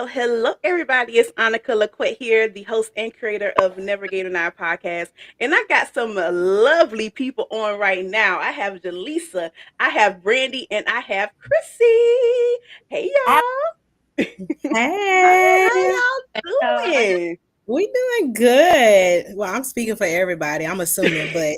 hello, everybody. It's Anukkah Laquette here, the host and creator of Never Gave an Eye podcast. And I got some lovely people on right now. I have Jaleesa, I have Brandy, and I have Chrissy. Hey, Hi. y'all. Hey, How y'all doing? we doing good. Well, I'm speaking for everybody. I'm assuming, but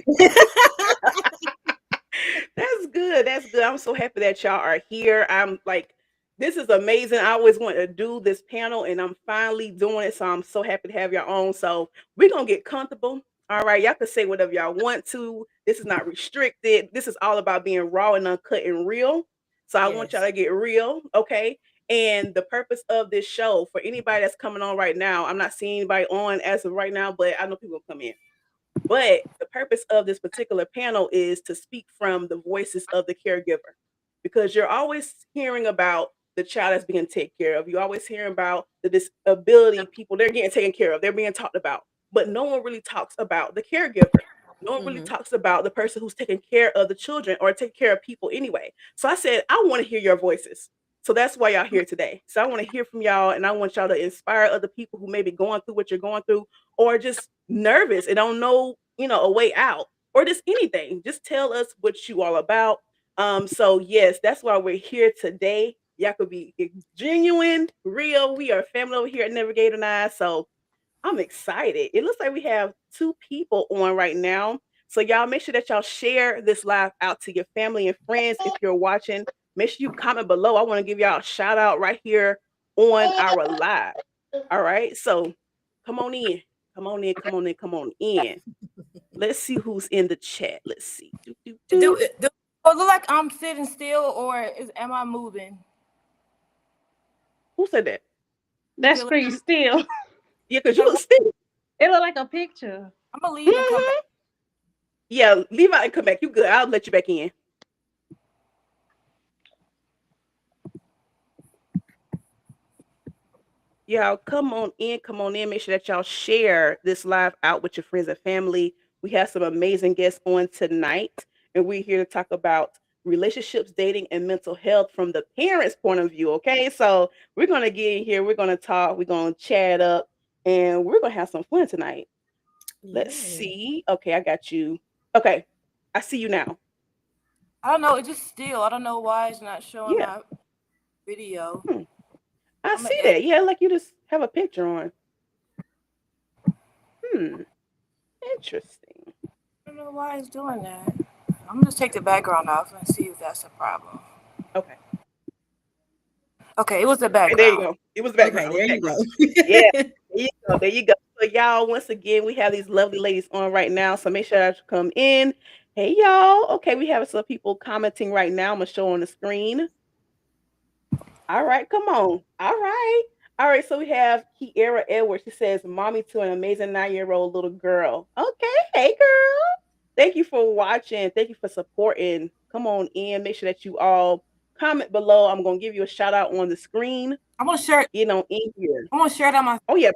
That's good. That's good. I'm so happy that y'all are here. I'm like, this is amazing. I always wanted to do this panel and I'm finally doing it. So I'm so happy to have y'all on. So we're going to get comfortable. All right. Y'all can say whatever y'all want to. This is not restricted. This is all about being raw and uncut and real. So I want y'all yes. to get real. Okay. And the purpose of this show for anybody that's coming on right now, I'm not seeing anybody on as of right now, but I know people will come in. But the purpose of this particular panel is to speak from the voices of the caregiver because you're always hearing about the child that's being taken care of. You're always hearing about the disability people, they're getting taken care of, they're being talked about. But no one really talks about the caregiver. No one really hmm talks about the person who's taking care of the children or taking care of people anyway. So I said, I want to hear your voices. So that's why y'all here today. So I want to hear from y'all and I want y'all to inspire other people who may be going through what you're going through or just nervous and don't know, a way out or just anything. Just tell us what you all about. So yes, that's why we're here today. Y'all could be genuine, real. We are family over here at Navigator and I. So I'm excited. It looks like we have two people on right now. So y'all make sure that y'all share this live out to your family and friends if you're watching. Make sure you comment below. I want to give y'all a shout out right here on our live. All right. So come on in. Come on in. Come on in. Come on in. Let's see who's in the chat. Let's see. Do it look like I'm sitting still or am I moving? Who said that? That's Feel pretty still. Yeah, because you look still. It look like a picture. I'm gonna leave and come back. Yeah, leave out and come back. You good. I'll let you back in. Y'all come on in. Come on in. Make sure that y'all share this live out with your friends and family. We have some amazing guests on tonight, and we're here to talk about relationships, dating, and mental health from the parents' point of view. Okay, so we're gonna get in here. We're gonna talk. We're gonna chat up, and we're gonna have some fun tonight. Let's Yeah. see. Okay, I got you. Okay, I see you now. I don't know, it's just still. I don't know why it's not showing Yeah, my video. hmm. I I'm gonna see edit. that. Yeah, like you just have a picture on. Hmm, interesting. I don't know why it's doing that. I'm gonna take the background off and see if that's a problem. Okay. Okay, it was the Okay, there you background. go. It was Okay, background. there Okay. you go. Yeah. There you go. There you go. So y'all, once again, we have these lovely ladies on right now. So make sure that you come in. Hey y'all. Okay, we have some people commenting right now. I'm gonna show on the screen. All right, come on. All right. All right, so we have Kiera Edwards. She says, Mommy to an amazing 9-year-old little girl. Okay, hey girl. Thank you for watching. Thank you for supporting. Come on in. Make sure that you all comment below. I'm gonna give you a shout out on the screen. I'm gonna share. Get on in here. I'm gonna share it on my. Oh yeah.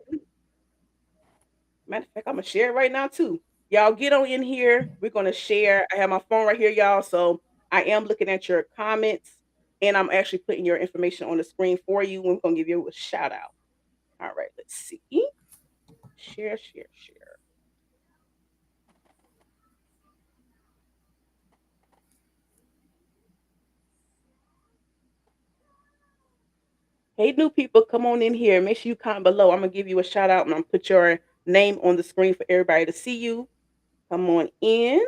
Matter of fact, I'm gonna share it right now too. Y'all get on in here. We're gonna share. I have my phone right here, y'all. So I am looking at your comments and I'm actually putting your information on the screen for you. We're gonna give you a shout out. All right, let's see. Share, share, share. Hey, new people, come on in here. Make sure you comment below. I'm gonna give you a shout out and I'm gonna put your name on the screen for everybody to see you. Come on in.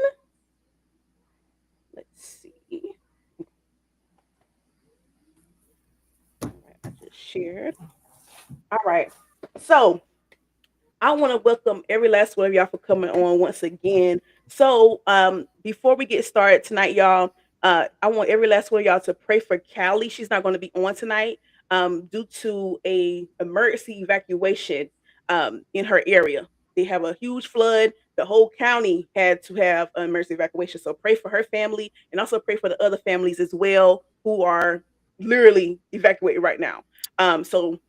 Let's see. All right, I just shared. All right. So I want to welcome every last one of y'all for coming on once again. So before we get started tonight, y'all, I want every last one of y'all to pray for Callie. She's not going to be on tonight due to a emergency evacuation in her area. They have a huge flood. The whole county had to have an emergency evacuation. So pray for her family and also pray for the other families as well who are literally evacuated right now. So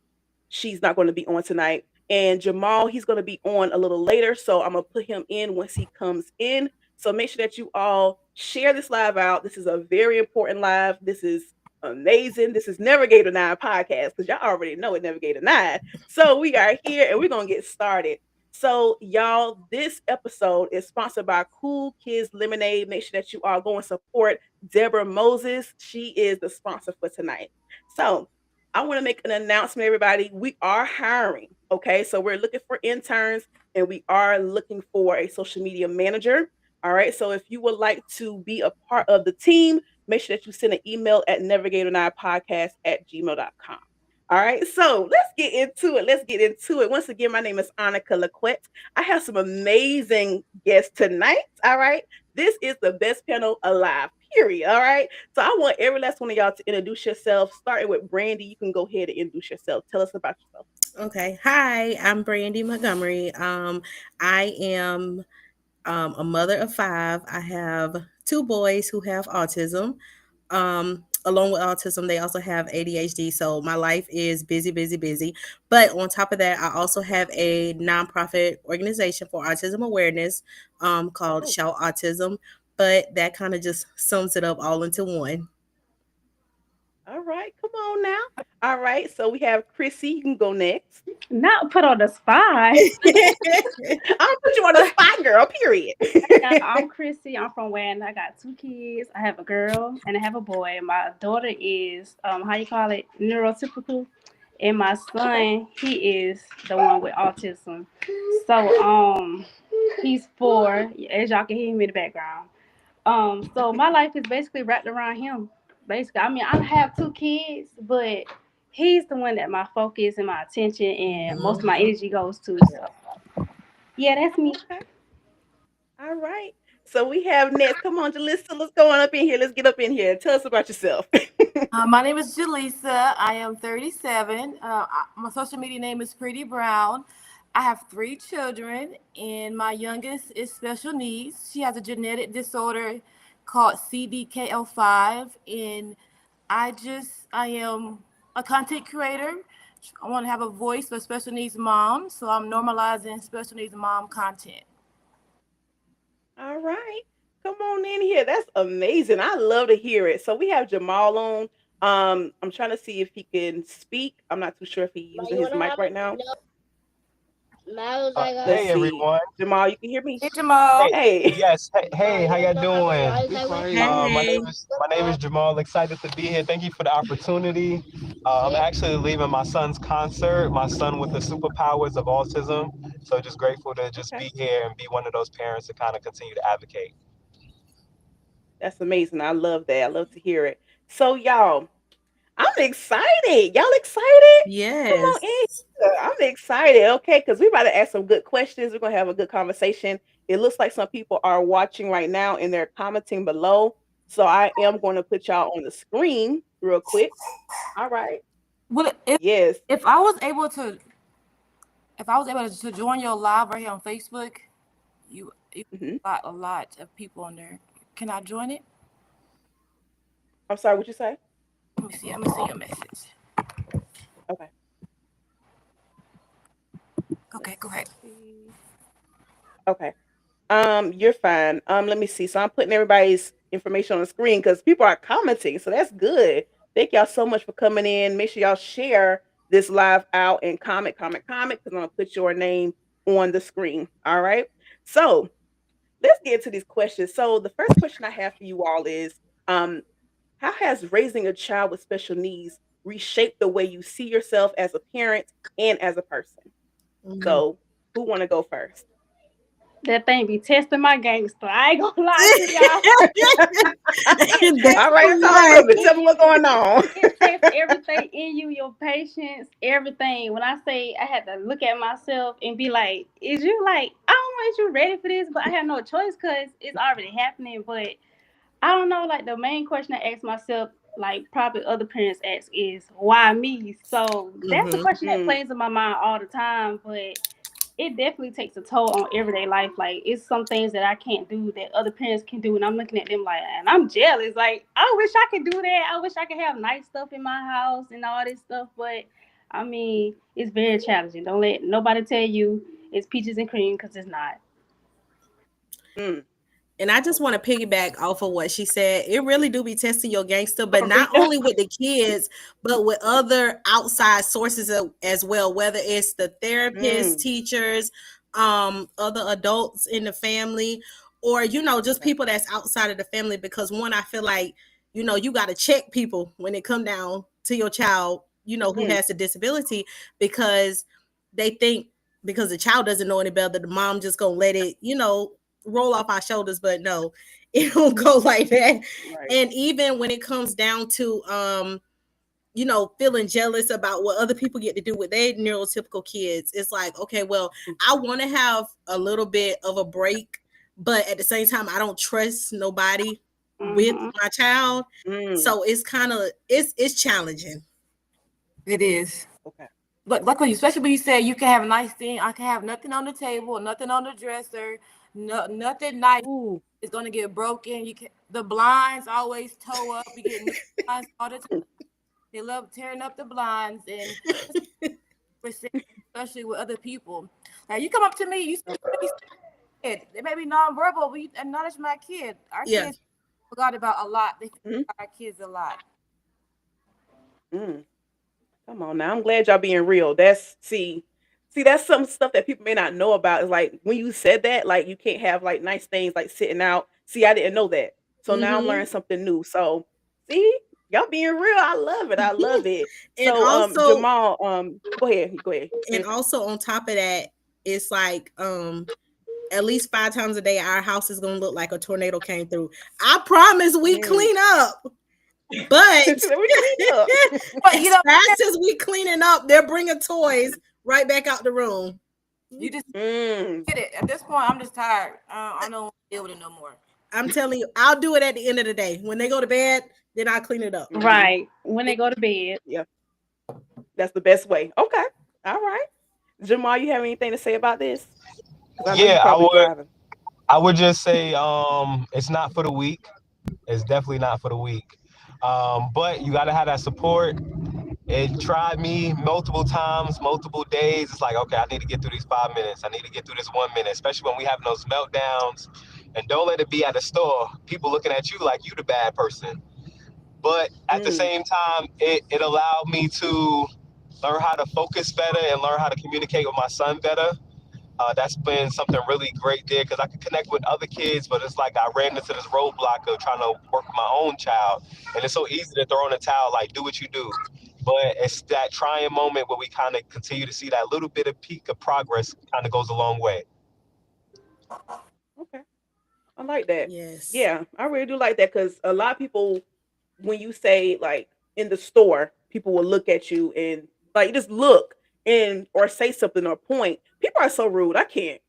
she's not going to be on tonight. And Jamal, he's going to be on a little later. So I'm going to put him in once he comes in. So make sure that you all share this live out. This is a very important live. This is amazing. This is Navigator 9 podcast because y'all already know it, Navigator 9. So we are here and we're going to get started. So, y'all, this episode is sponsored by Cool Kids Lemonade. Make sure that you all go and support Deborah Moses. She is the sponsor for tonight. So, I want to make an announcement, everybody. We are hiring. Okay. So, we're looking for interns and we are looking for a social media manager. All right. So, if you would like to be a part of the team, make sure that you send an email at navigator9podcast@gmail.com. All right, so let's get into it. Let's get into it. Once again, my name is Anukkah Laquette. I have some amazing guests tonight. All right, this is the best panel alive, period. All right, so I want every last one of y'all to introduce yourself, starting with Brandy. You can go ahead and introduce yourself. Tell us about yourself. Okay. Hi, I'm Brandy Montgomery. I am a mother of 5. I have 2 boys who have autism. Along with autism, they also have ADHD. So my life is busy, busy, busy. But on top of that, I also have a nonprofit organization for autism awareness called Oh, Shout Autism. But that kind of just sums it up all into one. all right, come on now. All right, so we have Chrissy. You can go next. Not put on the spot. I'm gonna put you on the spot, girl. Period. Yeah, I'm Chrissy. I'm from Wayne. I got 2 kids. I have a girl and I have a boy. My daughter is how you call it, neurotypical, and my Okay. son, he is the one with autism. So he's 4. As y'all can hear him in the background. So my life is basically wrapped around him. Basically, I mean, I have 2 kids, but he's the one that my focus and my attention and most of my energy goes to. So yeah, that's me. Okay. All right. So we have next. Come on, Jalissa. Let's go on up in here. Let's get up in here. Tell us about yourself. My name is Jaleesa. I am 37. My social media name is Pretty Brown. I have 3 children, and my youngest is special needs. She has a genetic disorder called CDKL5, and I am a content creator. I want to have a voice for special needs moms, so I'm normalizing special needs mom content. All right. Come on in here. That's amazing. I love to hear it. So we have Jamal on. I'm trying to see if he can speak. I'm not too sure if he's using his mic right now. Let's Hey see. everyone. Jamal, you can hear me? Hey, Jamal. Hey, Hey. yes. Hey, how y'all doing? Hey. My name is Jamal. Excited to be here. Thank you for the opportunity. I'm actually leaving my son's concert. My son with the superpowers of autism. So just grateful to just Okay. be here and be one of those parents to kind of continue to advocate. That's amazing. I love that. I love to hear it. So y'all, I'm excited. Y'all excited? Come on in Yes. here. I'm excited. Okay, because we're about to ask some good questions. We're gonna have a good conversation. It looks like some people are watching right now and they're commenting below. So I am going to put y'all on the screen real quick. All right. Well, Yes. if I was able to join your live right here on Facebook, you Hmm. a lot of people on there. Can I join it? I'm sorry. What you say? Let me see. Let me see your message. Okay. Okay, go Let's ahead. see. Okay. You're fine. Let me see. So I'm putting everybody's information on the screen because people are commenting. So that's good. Thank y'all so much for coming in. Make sure y'all share this live out and comment, because I'm gonna put your name on the screen. All right. So let's get into these questions. So the first question I have for you all is um, how has raising a child with special needs reshaped the way you see yourself as a parent and as a person? Mhm. So who wanna go first? That thing be testing my gangster. I ain't gonna lie to y'all. It That's All tests right, talk right. to me. Tell me what's going on. it tests everything in you, your patience, everything. When I say I had to look at myself and be like, is you like, I don't know, is you ready for this? But I had no choice because it's already happening. But I don't know, like the main question I ask myself, like probably other parents ask, is why me? So that's the Hmm. question that Mm, plays in my mind all the time. But it definitely takes a toll on everyday life. Like it's some things that I can't do that other parents can do, and I'm looking at them like, and I'm jealous. Like I wish I could do that. I wish I could have nice stuff in my house and all this stuff. But I mean, it's very challenging. Don't let nobody tell you it's peaches and cream because it's not. mm. And I just want to piggyback off of what she said. It really do be testing your gangster, but For not real. only with the kids, but with other outside sources as well, whether it's the therapists, Mm, teachers, other adults in the family, or just okay. people that's outside of the family. Because one, I feel like, you got to check people when it come down to your child, who Mm, has a disability, because they think because the child doesn't know any better, the mom just gonna let it, roll off our shoulders. But no, it don't go like that. right. And even when it comes down to feeling jealous about what other people get to do with their neurotypical kids, it's like, okay, well, I want to have a little bit of a break, but at the same time I don't trust nobody with Mm-hmm. my child. Mm, So it's kind of it's challenging. It is. okay. But like when you, especially when you say you can have a nice thing, I can have nothing on the table, nothing on the dresser, no, nothing nice Ooh. is gonna get broken. You can the blinds always toe up. We get new blinds all the time. They love tearing up the blinds and especially with other people. Now you come up to me, you say kid. They may be nonverbal, but you acknowledge my kid. Our Yeah. kids forgot about a lot. They forgot Mm, about our kids a lot. mm. Come on now. I'm glad y'all being real. See, that's some stuff that people may not know about. Is like when you said that, like you can't have like nice things like sitting out. See, I didn't know that. So now I'm Hmm. learning something new. So see, y'all being real. I love it. I love it. and So also Jamal, go ahead. Go ahead. and Finish up. also on top of that, it's like at least 5 times a day our house is gonna look like a tornado came through. I promise we Mm. clean up, but We clean up. But as fast as we cleaning up, they're bringing toys right back out the room. you just Mm. get it. At this point, I'm just tired. I don't want to deal with it no more. I'm telling you, I'll do it at the end of the day. When they go to bed, then I'll clean it up. Hmm. Right. When they go to bed. Yeah, that's the best way. Okay. All right. Jamal, you have anything to say about this? Because I know you Yeah, probably driving. I would just say it's not for the weak. It's definitely not for the weak. But you gotta have that support. It tried me multiple times, multiple days. It's like, okay, I need to get through these 5 minutes. I need to get through this 1 minute, especially when we have those meltdowns. And don't let it be at the store, people looking at you like you the bad person. But at the Mm. same time, it allowed me to learn how to focus better and learn how to communicate with my son better. That's been something really great there because I could connect with other kids, but it's like I ran into this roadblock of trying to work with my own child. And it's so easy to throw in a towel, like, do what you do. But it's that trying moment where we kind of continue to see that little bit of peak of progress kind of goes a long way. Okay. I like that. Yes. Yeah, I really do like that because a lot of people, when you say like in the store, people will look at you and like just look and or say something or point. People are so rude. I can't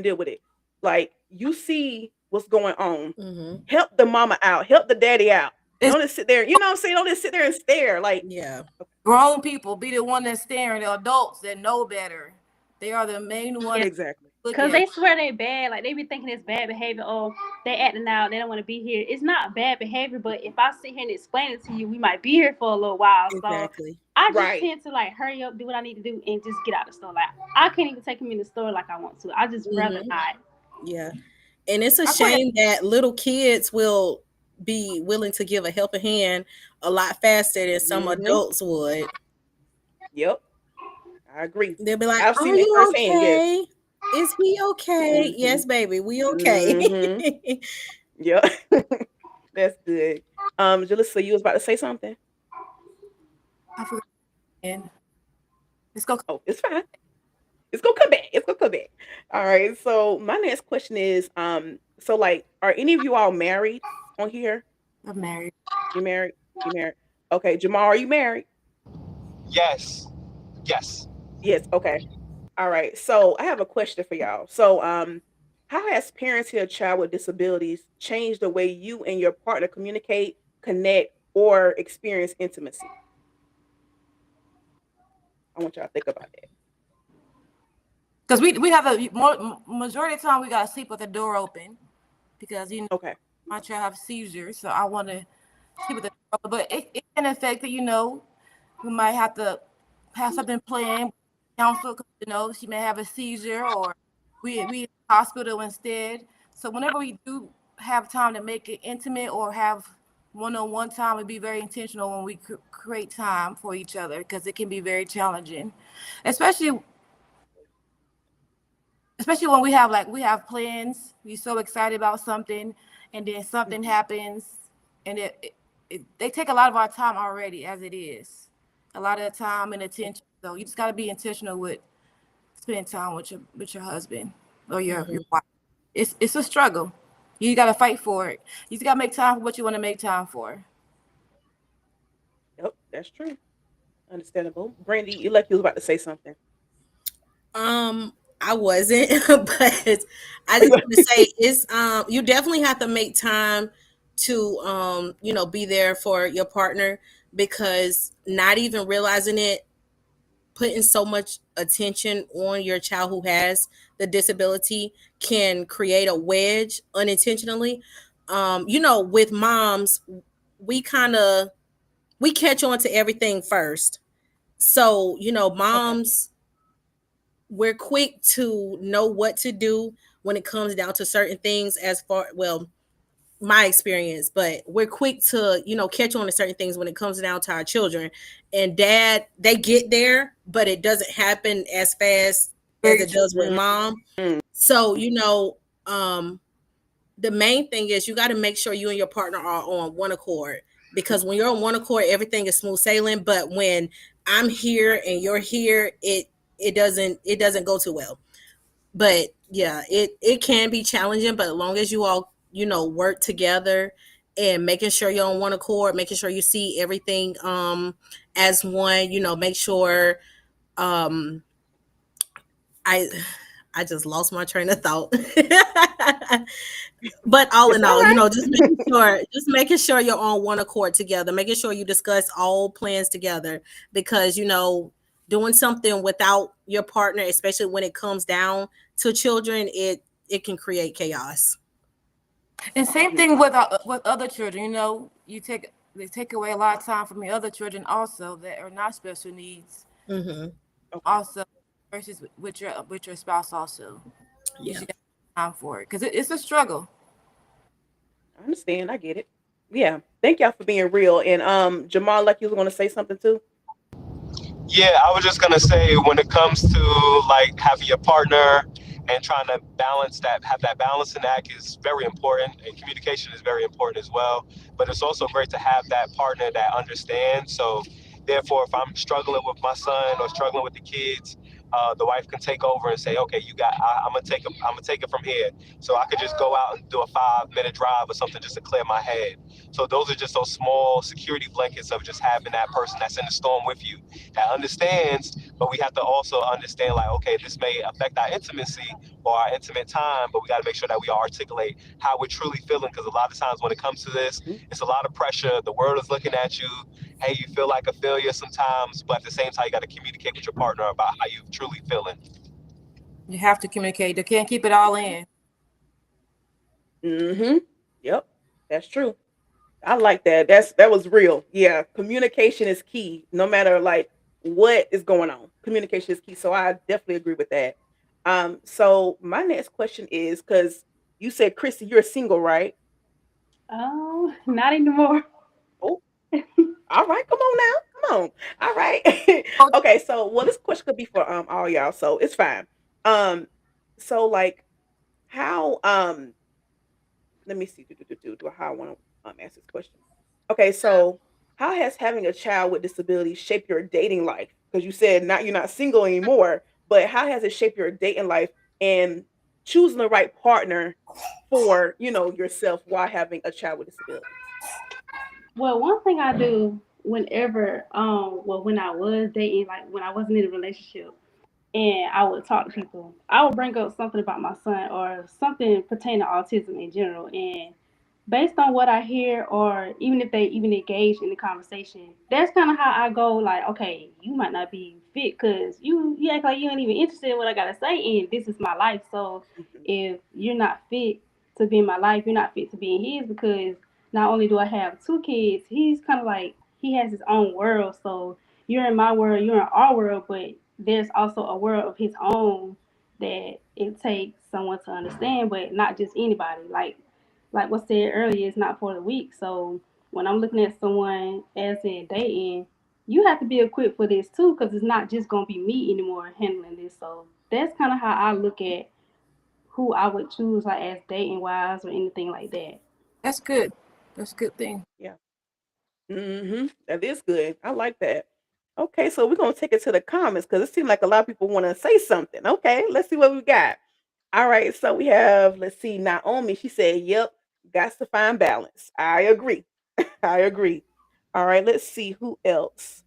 deal with it. Like you see what's going on. Mm-hmm. Help the mama out. Help the daddy out. It's Don't just sit there. You know what I'm saying? Don't just sit there and stare. Like, Yeah. grown people be the one that's staring. The adults that know better. They are the main ones Yeah. exactly. to look Cause at. they swear they bad, like they be thinking it's bad behavior. Oh, they acting out, they don't want to be here. It's not bad behavior, but if I sit here and explain it to you, we might be here for a little while. So Exactly. I just Right. tend to like hurry up, do what I need to do, and just get out the store. Like I can't even take them in the store like I want to. I just rather Mm-hmm. not. Yeah. And it's a I quit. shame that little kids will be willing to give a helping hand a lot faster than some Mm-hmm. adults would. Yep. I agree. They'll be like, I've "Are seen it you firsthand. Yes. okay? Is he okay?" Mm-hmm. Yes, baby, we Mm-hmm. okay. Yep. That's good. Jalissa, you was about to say something? I forgot. And let's go. Oh, it's fine. It's gonna come back. It's gonna come back. All right. So my next question is, so like, are any of you all married on here? I'm married. You married? You married? Okay, Jamal, are you married? Yes. Yes. Yes. Okay. All right. So I have a question for y'all. So, how has parenting a child with disabilities changed the way you and your partner communicate, connect, or experience intimacy? I want y'all to think about that. Because we have a majority of the time we gotta sleep with the door open because Okay. my child have seizures, so I want to sleep with the door open. But it can affect it. We might have to have something planned, counsel, because she may have a seizure or we in the hospital instead. So whenever we do have time to make it intimate or have one-on-one time, it'd be very intentional when we create time for each other because it can be very challenging, especially when we have plans. We're so excited about something, and then something happens, and they take a lot of our time already as it is, a lot of the time and attention. So you just got to be intentional with spending time with your husband or your wife. It's a struggle. You got to fight for it. You just got to make time for what you want to make time for. Yep, that's true. Understandable. Brandy, you like you was about to say something. I wasn't, but I just want to say it's you definitely have to make time to be there for your partner, because not even realizing it, putting so much attention on your child who has the disability can create a wedge unintentionally. With moms, we kind of we catch on to everything first. So, Okay. moms, we're quick to know what to do when it comes down to certain things, as far, well, my experience, but we're quick to catch on to certain things when it comes down to our children. And dad, they get there, but it doesn't happen as fast as Very it true. does with mom. So, um the main thing is you got to make sure you and your partner are on one accord, because when you're on one accord, everything is smooth sailing. But when I'm here and you're here, it doesn't go too well. But yeah, it can be challenging, but as long as you all work together and making sure you're on one accord, making sure you see everything as one, make sure um I I just lost my train of thought. But all It's in all all, right. just making sure you're on one accord together, making sure you discuss all plans together, because doing something without your partner, especially when it comes down to children, it can create chaos. And same thing with other children. They take away a lot of time from the other children also that are not special needs. Hmm. Okay. Also, versus with your spouse also. You Yeah. should have time for it because it's a struggle. I understand. I get it. Yeah. Thank y'all for being real. And Jamal, like you was gonna say something too. Yeah, I was just gonna say when it comes to like having your partner and trying to balance that, have that balancing act is very important, and communication is very important as well. But it's also great to have that partner that understands. So, therefore, if I'm struggling with my son or struggling with the kids, the wife can take over and say, "Okay, I'm gonna take it from here." So I could just go out and do a 5 minute drive or something just to clear my head. So those are just those small security blankets of just having that person that's in the storm with you that understands, but we have to also understand like, okay, this may affect our intimacy or our intimate time, but we got to make sure that we articulate how we're truly feeling, because a lot of times when it comes to this, Mhm. it's a lot of pressure. The world is looking at you. Hey, you feel like a failure sometimes, but at the same time, you got to communicate with your partner about how you truly feeling. You have to communicate. They can't keep it all in. Mhm. Yep. That's true. I like that. That was real. Yeah. Communication is key. No matter like what is going on, communication is key. So I definitely agree with that. So my next question is, because you said, Chrissy, you're single, right? Oh, not anymore. Oh, all right. Come on now. Come on. All right. Oh, Okay. So, well, this question could be for all y'all, so it's fine. Um, so like, how let me see. Do how I want to ask this question. Okay, so how has having a child with disabilities shaped your dating life? Because you said not you're not single anymore, but how has it shaped your dating life and choosing the right partner for yourself while having a child with disabilities? Well, one thing I do whenever, well, when I was dating, like when I wasn't in a relationship, and I would talk to people, I would bring up something about my son or something pertaining to autism in general. And based on what I hear, or even if they even engage in the conversation, that's kind of how I go. Like, okay, you might not be fit because you act like you ain't even interested in what I gotta say, and this is my life. So Mhm. if you're not fit to be in my life, you're not fit to be in his, because not only do I have two kids, he's kind of like he has his own world. So you're in my world, you're in our world, but there's also a world of his own that it takes someone to understand, but not just anybody. Like was said earlier, it's not for the weak. So when I'm looking at someone as in dating, you have to be equipped for this too, because it's not just gonna be me anymore handling this. So that's kind of how I look at who I would choose, like as dating wise or anything like that. That's good. That's a good thing. Yeah. That is good. I like that. Okay, so we're gonna take it to the comments because it seems like a lot of people want to say something. Okay, let's see what we got. All right, so we have, let's see, Naomi. She said, "Yep, got to find balance." I agree. I agree. All right, let's see who else.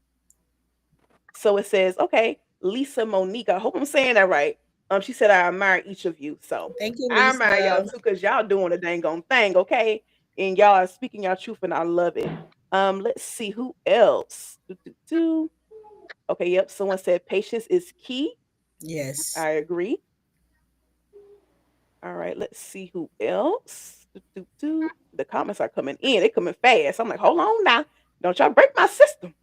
So it says, okay, Lisa Monique. I hope I'm saying that right. She said, "I admire each of you." So Thank you, I admire y'all Lisa. too because y'all doing a dang on thing, okay? And y'all are speaking your truth, and I love it. Let's see who else. Okay, yep. Someone said patience is key. Yes. I agree. All right, let's see who else. The comments are coming in. They coming fast. I'm like, hold on now. Don't y'all break my system.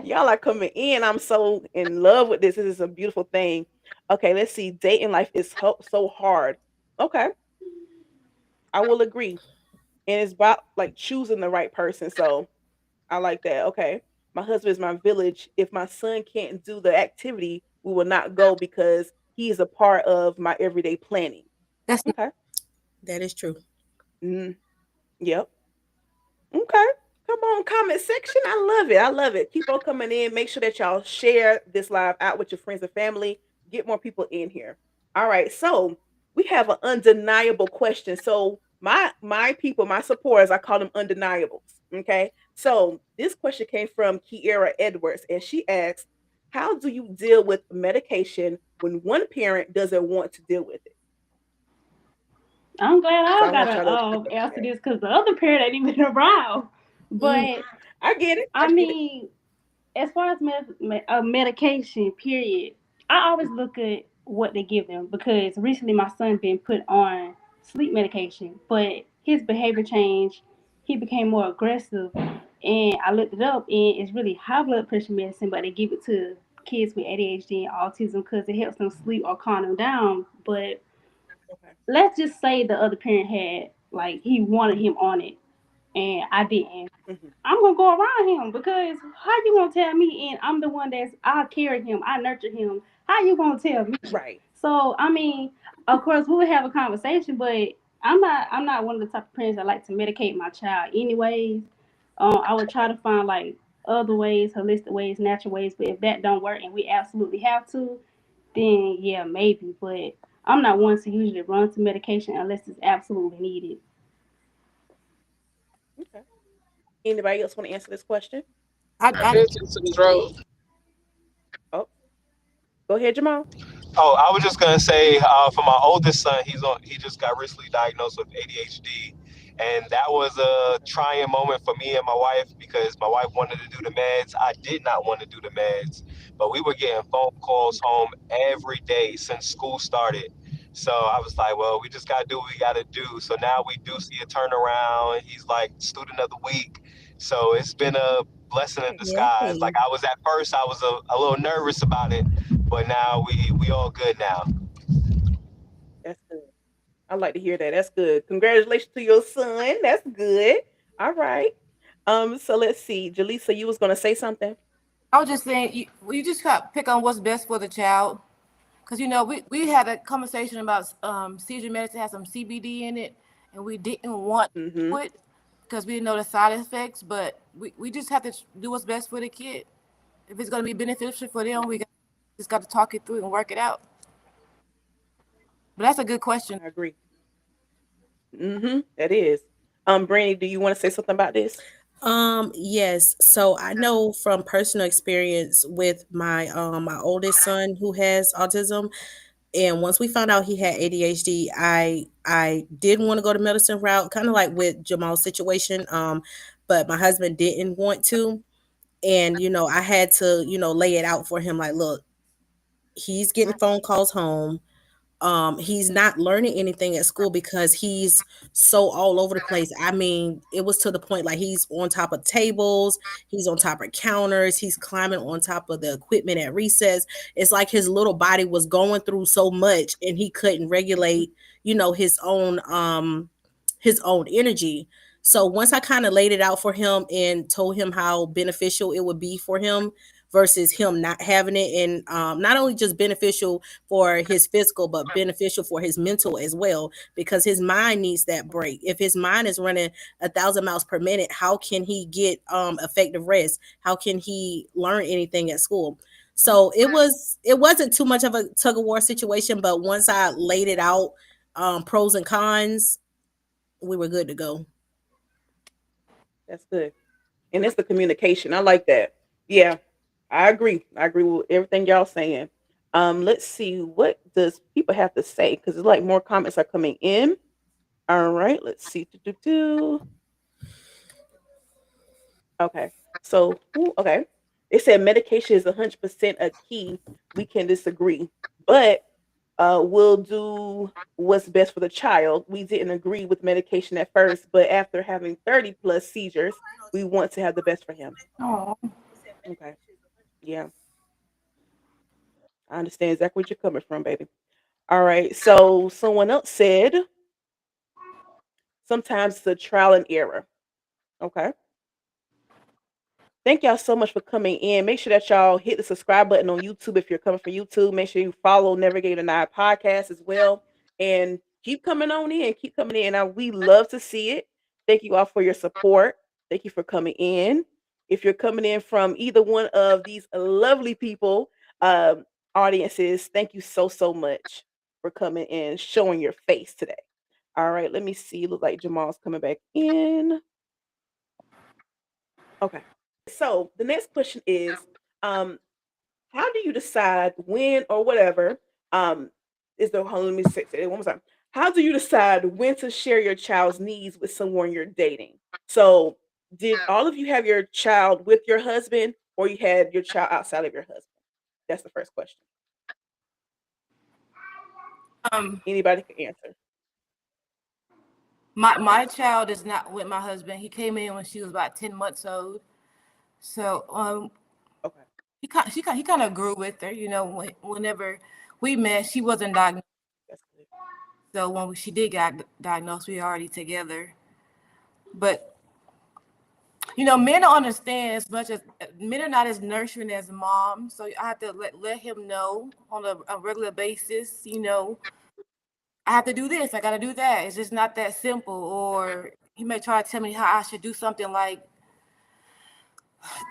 Y'all are coming in. I'm so in love with this. This is a beautiful thing. Okay, let's see. Dating life is so hard. Okay, I will agree. And it's about like choosing the right person. So I like that. Okay. My husband is my village. If my son can't do the activity, we will not go because he is a part of my everyday planning. That's Okay. That is true. Mm, yep. Okay. Come on, comment section. I love it. I love it. Keep on coming in. Make sure that y'all share this live out with your friends and family. Get more people in here. All right. So we have an undeniable question. So my people, my supporters, I call them undeniables. Okay. So this question came from Kiera Edwards, and she asked, "How do you deal with medication when one parent doesn't want to deal with it?" I'm glad So I I want y'all gotta to answer this because the other parent ain't even around. Mm, But I get it. I I get it. mean, as far as medication, period, I always look at what they give them because recently my son been put on sleep medication, but his behavior changed. He became more aggressive, and I looked it up, and it's really high blood pressure medicine, but they give it to kids with ADHD and autism because it helps them sleep or calm them down. But Okay. let's just say the other parent had like he wanted him on it, and I didn't. Hmm. I'm gonna go around him because how you gonna tell me? And I'm the one that's I carried him, I nurtured him. How you gonna tell me? Right. So I mean, of course we would have a conversation, but I'm not one of the type of parents that like to medicate my child. Anyways, I would try to find like other ways, holistic ways, natural ways. But if that don't work and we absolutely have to, then yeah, maybe. But I'm not one to usually run to medication unless it's absolutely needed. Okay. Anybody else want to answer this question? I Oh, go ahead, Jamal. Oh, I was just gonna say, for my oldest son, he just got recently diagnosed with ADHD, and that was a Okay. trying moment for me and my wife because my wife wanted to do the meds. I did not want to do the meds, but we were getting phone calls home every day since school started. So I was like, well, we just gotta do what we gotta do. So now we do see a turnaround. He's like student of the week. So it's been a blessing in disguise. Yay. Like I was at first, I was a little nervous about it, but now we all good now. That's good. I like to hear that. That's good. Congratulations to your son. That's good. All right. So let's see. Jaleesa, you was gonna say something? was just saying you just got to pick on what's best for the child. Because we had a conversation about seizure medicine has some CBD in it, and we didn't want to Mm-hmm. do it because we didn't know the side effects. But we just have to do what's best for the kid. If it's going to be beneficial for them, just got to talk it through and work it out. But that's a good question. I agree. Mm-hmm. That is. Brandy, do you want to say something about this? Yes. So I know from personal experience with my oldest son who has autism, and once we found out he had ADHD, I did want to go the medicine route, kind of like with Jamal's situation. But my husband didn't want to, and I had to lay it out for him like, look, he's getting phone calls home. He's not learning anything at school because he's so all over the place. I mean, it was to the point like he's on top of tables, he's on top of counters, he's climbing on top of the equipment at recess. It's like his little body was going through so much and he couldn't regulate, his own energy. So once I kind of laid it out for him and told him how beneficial it would be for him versus him not having it, and not only just beneficial for his physical but beneficial for his mental as well, because his mind needs that break. If his mind is running 1,000 miles per minute, how can he get effective rest? How can he learn anything at school? So it wasn't too much of a tug of war situation, but once I laid it out, pros and cons, we were good to go. That's good. And it's the communication. I like that. Yeah, I agree. I agree with everything y'all saying. Let's see, what does people have to say? Because it's like more comments are coming in. All right, let's see. Do. Okay. So, okay. They said medication is 100% a key. We can disagree, but we'll do what's best for the child. We didn't agree with medication at first, but after having 30 plus seizures, we want to have the best for him. Oh, Okay. Yeah, I understand exactly what you're coming from, baby. All right. So, someone else said sometimes it's a trial and error. Okay. Thank y'all so much for coming in. Make sure that y'all hit the subscribe button on YouTube if you're coming from YouTube. Make sure you follow Navigator and I podcast as well. And keep coming on in. Keep coming in. Now, we love to see it. Thank you all for your support. Thank you for coming in. If you're coming in from either one of these lovely people, um, audiences, thank you so, so much for coming in, showing your face today. All right, let me see. Look like Jamal's coming back in. Okay. So the next question is, um, how do you decide when or whatever, is the hold on, let me say it one more time. How do you decide when to share your child's needs with someone you're dating? So did all of you have your child with your husband or you had your child outside of your husband? That's the first question. um, Anybody can answer. my child is not with my husband. He came in when she was about 10 months old. So Okay. he kind of grew with her. Whenever we met, she wasn't diagnosed. That's good. So when she did get diagnosed, we were already together. But men don't understand as much as men are not as nurturing as mom. So I have to let him know on a regular basis. I have to do this. I got to do that. It's just not that simple. Or he may try to tell me how I should do something like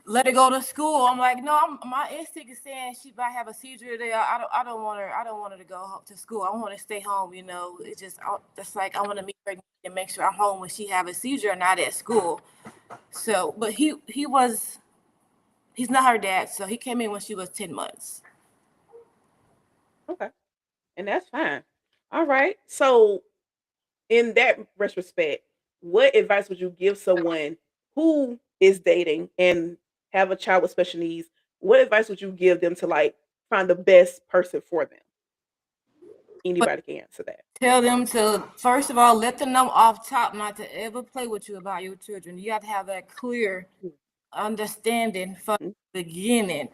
let her go to school. I'm like, no, my instinct is saying she might have a seizure today. I don't want her. I don't want her to go to school. I want her to stay home. It's just that's like I want to meet her and make sure I'm home when she have a seizure and not at school. So, but he's not her dad. So he came in when she was 10 months. Okay. And that's fine. All right. So in that retrospect, what advice would you give someone who is dating and have a child with special needs? What advice would you give them to like find the best person for them? But Anybody can answer that. tell them to first of all let them know off top not to ever play with you about your children. You have to have that clear understanding from Mhm. the beginning.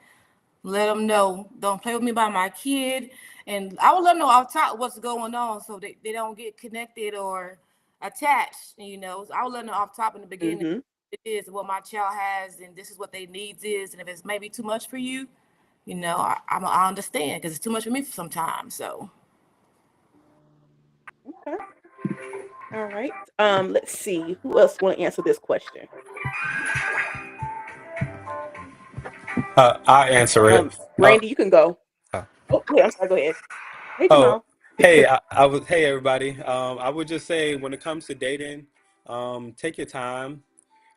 Let them know, don't play with me about my kid. And I will let them know off top what's going on so they don't get connected or attached. So I will let them know off top in the beginning Mhm. it is what my child has and this is what their needs is. And if it's maybe too much for you, I understand because it's too much for me sometimes. So Okay. All right. Let's see. Who else want to answer this question? I'll answer it. Uh, Brandy, you can go. uh, Oh, wait, I'm sorry. Go ahead. Hey, oh, Jamal. hey, hey everybody. I would just say when it comes to dating, take your time.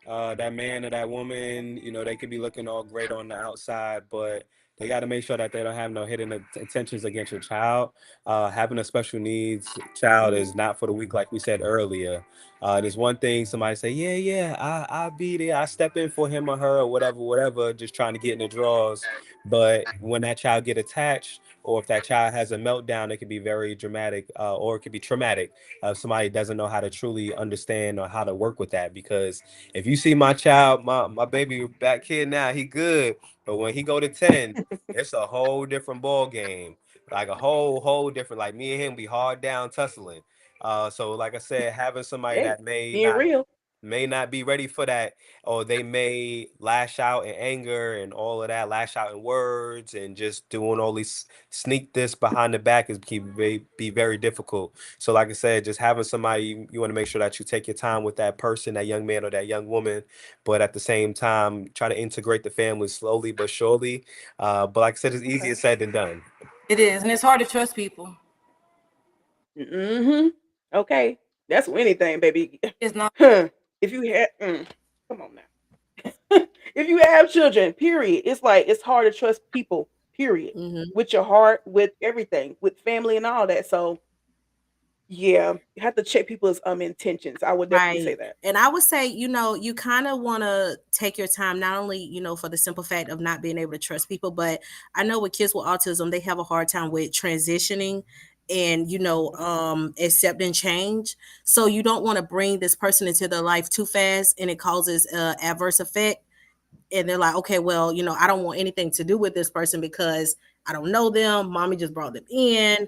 That man or that woman, they could be looking all great on the outside, but they got to make sure that they don't have no hidden intentions against your child. Having a special needs child is not for the weak, like we said earlier. There's one thing somebody say, yeah, yeah, I'll be there. I step in for him or her or whatever, whatever, just trying to get in the draws. But when that child get attached, or if that child has a meltdown, it can be very dramatic, or it could be traumatic. If somebody doesn't know how to truly understand or how to work with that, because if you see my child, my baby back kid now, he good, but when he go to 10, it's a whole different ball game, like a whole different. Like me and him be hard down tussling. So like I said, having somebody Hey, that being real. may not be ready for that, or they may lash out in anger and all of that, lash out in words and just doing all these sneak this behind the back is be very difficult. So like I said, just having somebody, you want to make sure that you take your time with that person, that young man or that young woman, but at the same time try to integrate the family slowly but surely. But like I said, it's easier Okay. said than done. It is, and it's hard to trust people. Mm-hmm. Okay. That's with anything, baby. It's not. Huh. If you had, come on now. If you have children, period, it's like it's hard to trust people, period, Hmm. with your heart, with everything, with family and all that. So yeah, you have to check people's intentions. I would definitely say Right. that. And I would say, you kind of want to take your time, not only, for the simple fact of not being able to trust people, but I know with kids with autism, they have a hard time with transitioning and, accepting change. So you don't want to bring this person into their life too fast and it causes adverse effect. And they're like, okay, well, I don't want anything to do with this person because I don't know them. Mommy just brought them in.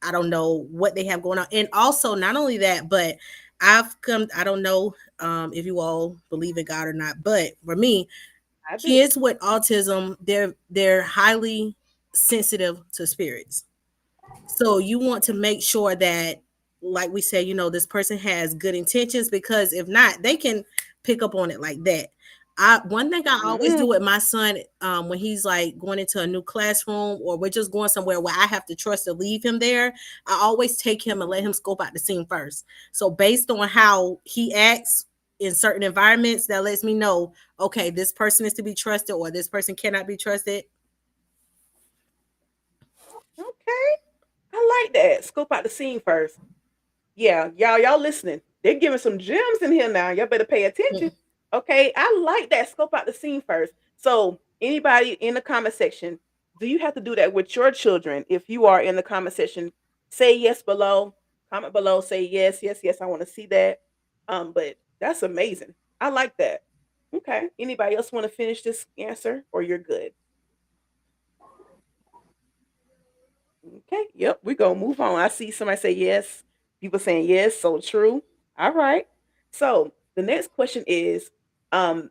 I don't know what they have going on. And also, not only that, but I don't know if you all believe in God or not, but for me, I do. kids with autism, they're highly sensitive to spirits. So you want to make sure that, like we say, this person has good intentions, because if not, they can pick up on it like that. One thing I always Mm-hmm. do with my son, when he's like going into a new classroom or we're just going somewhere where I have to trust to leave him there, I always take him and let him scope out the scene first. So based on how he acts in certain environments, that lets me know, okay, this person is to be trusted or this person cannot be trusted. Okay, I like that. Scope out the scene first. Yeah, y'all listening. They're giving some gems in here now. Y'all better pay attention. Okay, I like that. Scope out the scene first. So, anybody in the comment section, do you have to do that with your children? If you are in the comment section, say yes below. Comment below. Say yes, yes, yes. I want to see that. But that's amazing. I like that. Okay. Anybody else want to finish this answer, or you're good? Okay. Yep. We're gonna move on. I see somebody say yes. People saying yes. So true. All right. So the next question is, um,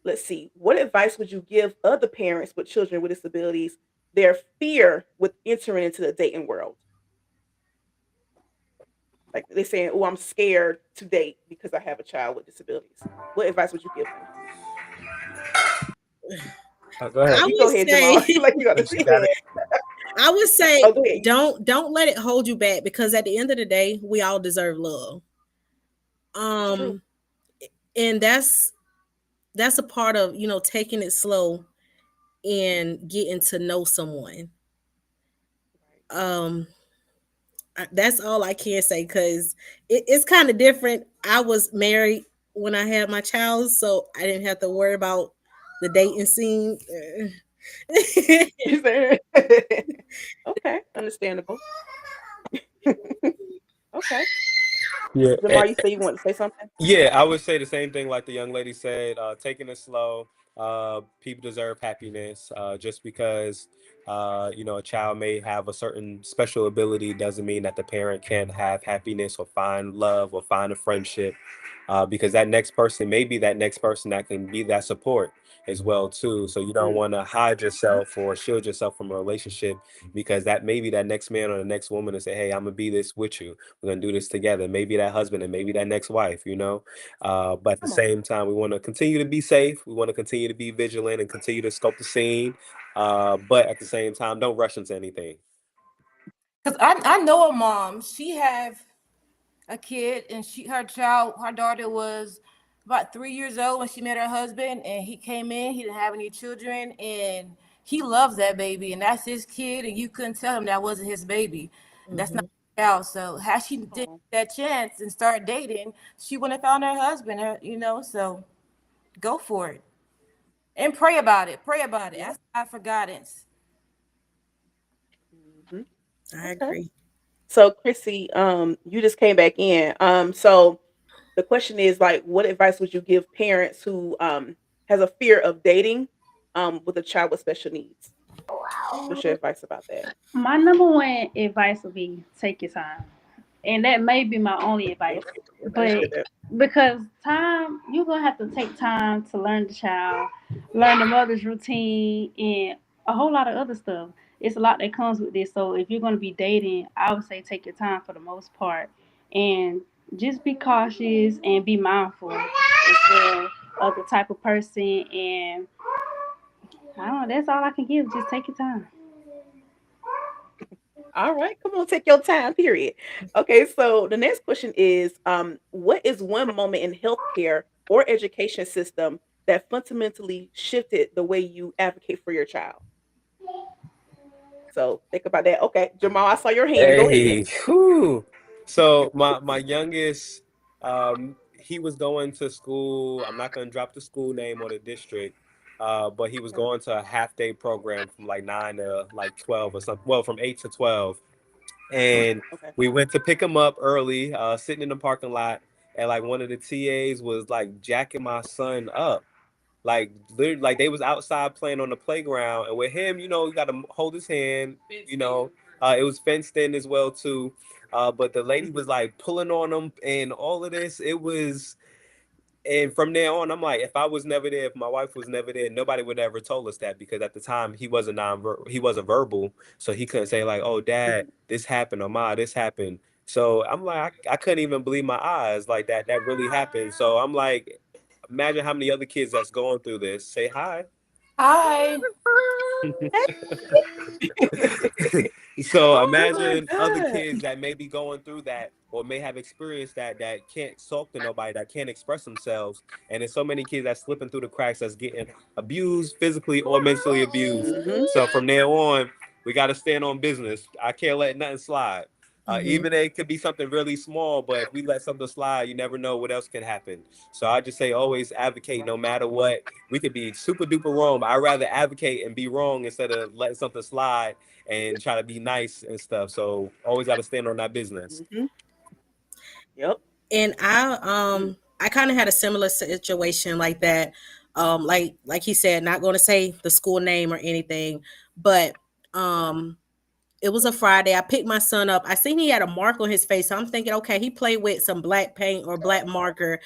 let's see. What advice would you give other parents with children with disabilities? Their fear with entering into the dating world, like they're saying, "Oh, I'm scared to date because I have a child with disabilities." What advice would you give them? Go ahead. I You go would ahead, say Jamal. Like you got to You see got it. it. I would say Oh, go ahead. don't let it hold you back, because at the end of the day, we all deserve love. It's true. Um and that's a part of, taking it slow and getting to know someone. Um that's all I can say, cuz it's kind of different. I was married when I had my child, so I didn't have to worry about the dating scene. Right. Okay, understandable. Okay. Yeah. Jamar, you say you want to say something? Yeah, I would say the same thing like the young lady said, taking it slow. People deserve happiness. Just because a child may have a certain special ability doesn't mean that the parent can't have happiness or find love or find a friendship. Because that next person may be that next person that can be that support as well too. So you don't Mm, want to hide yourself or shield yourself from a relationship, because that maybe that next man or the next woman to say, hey, I'm gonna be this with you. We're gonna do this together. Maybe that husband and maybe that next wife. But at the come on. same time, we want to continue to be safe. We want to continue to be vigilant and continue to scope the scene. But at the same time, don't rush into anything. Because I know a mom. She have a kid, and her daughter was about 3 years old when she met her husband, and he came in. He didn't have any children, and he loves that baby, and that's his kid, and you couldn't tell him that wasn't his baby. That's not Mhm. out. So had she did Oh, that chance and start dating, she wouldn't have found her husband. So go for it and pray about it. Pray about it. yeah. Ask God for guidance. Hmm. I Okay. agree. So, Chrissy, you just came back in. So the question is like, what advice would you give parents who has a fear of dating with a child with special needs? What's your advice about that? My number one advice would be take your time. And that may be my only advice. Okay, everybody But said that. because time, you're gonna have to take time to learn the child, learn the mother's routine, and a whole lot of other stuff. It's a lot that comes with this. So if you're gonna be dating, I would say take your time for the most part, and just be cautious and be mindful as well of the type of person. And I don't know. That's all I can give. Just take your time. All right, come on, take your time, period. Okay, so the next question is what is one moment in healthcare or education system that fundamentally shifted the way you advocate for your child? So think about that. Okay, Jamal, I saw your hand. Go ahead. Hey, whew. So my youngest, he was going to school. I'm not gonna drop the school name or the district, but he was Okay. going to a half day program from like 9 to 12 or something. Well, from 8 to 12, and Okay. we went to pick him up early, sitting in the parking lot, and like one of the TAs was like jacking my son up. Like literally, like they was outside playing on the playground, and with him, you got to hold his hand. It was fenced in as well too. But the lady Hmm. was like pulling on him and all of this. And from there on, I'm like, if I was never there, if my wife was never there, nobody would ever told us that because at the time he wasn't verbal, so he couldn't say like, "Oh, Dad, Hmm. this happened," or "Ma, this happened." So I'm like, I couldn't even believe my eyes like that. That really happened. So I'm like, imagine how many other kids that's going through this. Say hi. Hi. So Oh my imagine other God. kids that may be going through that or may have experienced that can't talk to nobody, that can't express themselves. And there's so many kids that's slipping through the cracks that's getting abused physically or mentally abused. Hmm. So from there on, we got to stand on business. I can't let nothing slide. Hmm. Even it could be something really small, but if we let something slide, you never know what else can happen. So I just say always advocate no matter what. We could be super duper wrong, but I'd rather advocate and be wrong instead of letting something slide and try to be nice and stuff. So always got to stand on that business. Hmm. Yep. And I kind of had a similar situation like that. Like he said, not going to say the school name or anything, but um it was a Friday. I picked my son up. I seen he had a mark on his face. So I'm thinking, okay, he played with some black paint or black marker,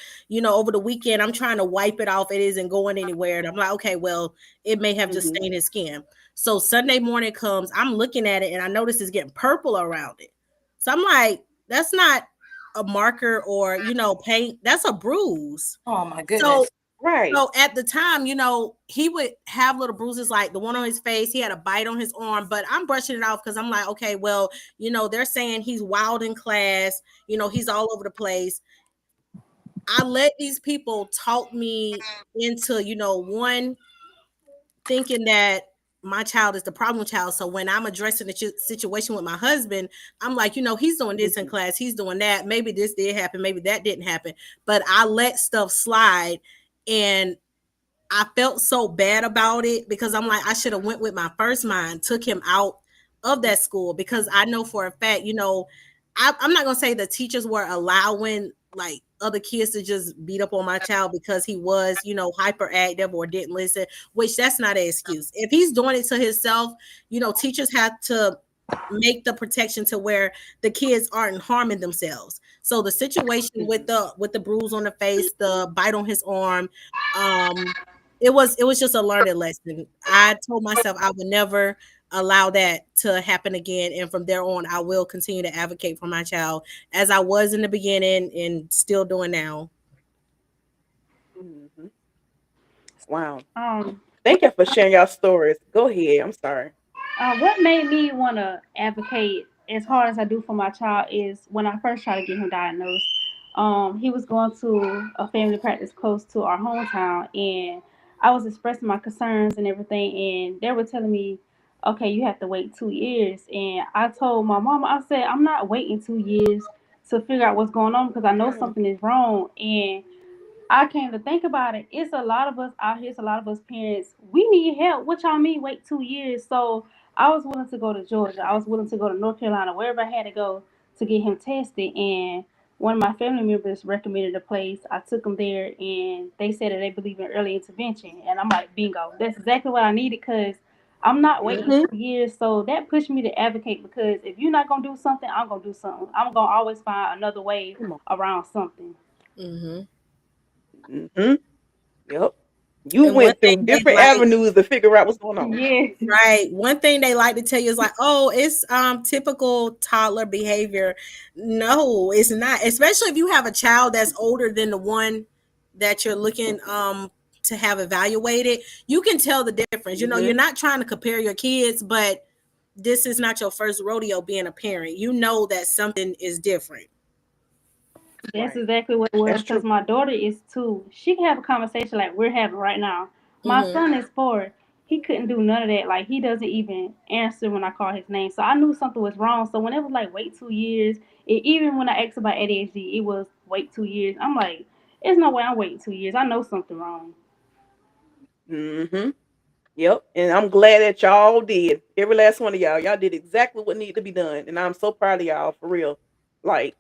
over the weekend. I'm trying to wipe it off. It isn't going anywhere. And I'm like, okay, well, it may have just Hmm. stained his skin. So Sunday morning comes, I'm looking at it and I notice it's getting purple around it. So I'm like, that's not a marker or, paint. That's a bruise. Oh my So goodness. Right. so at the time, he would have little bruises like the one on his face. He had a bite on his arm, but I'm brushing it off because I'm like, okay, well, they're saying he's wild in class, he's all over the place. I let these people talk me into, one, thinking that my child is the problem child. So when I'm addressing the situation with my husband, I'm like, he's doing this in Hmm. class, he's doing that. Maybe this did happen, maybe that didn't happen. But I let stuff slide. And I felt so bad about it because I'm like, I should have went with my first mind, took him out of that school because I know for a fact, I'm not gonna say the teachers were allowing like other kids to just beat up on my child because he was, hyperactive or didn't listen, which that's not an excuse. If he's doing it to himself, teachers have to make the protection to where the kids aren't harming themselves. So the situation with Hmm. the bruise on the face, the bite on his arm, um, it was just a learning lesson. I told myself I would never allow that to happen again, and from there on, I will continue to advocate for my child as I was in the beginning and still doing now. Hmm. Wow. Um, Thank you for sharing your stories. Go ahead. I'm sorry. what made me want to advocate as hard as I do for my child is when I first tried to get him diagnosed. He was going to a family practice close to our hometown, and I was expressing my concerns and everything, and they were telling me, "Okay, you have to wait 2 years." And I told my mama, I said, "I'm not waiting 2 years to figure out what's going on because I know Yeah. something is wrong." And I came to think about it. It's a lot of us out here. It's a lot of us parents. We need help. What y'all mean? Wait 2 years? So I was willing to go to Georgia. I was willing to go to North Carolina, wherever I had to go to get him tested. And one of my family members recommended a place. I took him there, and they said that they believe in early intervention. And I'm like, bingo. That's exactly what I needed because I'm not waiting Mm-hmm. 2 years. So that pushed me to advocate because if you're not gonna do something, I'm gonna do something. I'm gonna always find another way Come on. around something. Mm-hmm. Mm-hmm. Yep. You And one went thing through they different like, avenues to figure out what's going on. Yeah. right? One thing they like to tell you is like, oh, it's typical toddler behavior. No, it's not. Especially if you have a child that's older than the one that you're looking to have evaluated, you can tell the difference. You know, Mm-hmm. you're not trying to compare your kids, but this is not your first rodeo being a parent. You know that something is different. That's Right. exactly what it was That's because true. my daughter is 2. She can have a conversation like we're having right now. My Mm-hmm. son is 4. He couldn't do none of that. Like he doesn't even answer when I call his name. So I knew something was wrong. So when it was like wait 2 years, even when I asked about ADHD, it was wait 2 years. I'm like, there's no way I'm waiting 2 years. I know something wrong. Mm-hmm. Yep. And I'm glad that y'all did. Every last one of y'all. Y'all did exactly what needed to be done. And I'm so proud of y'all for real. Like,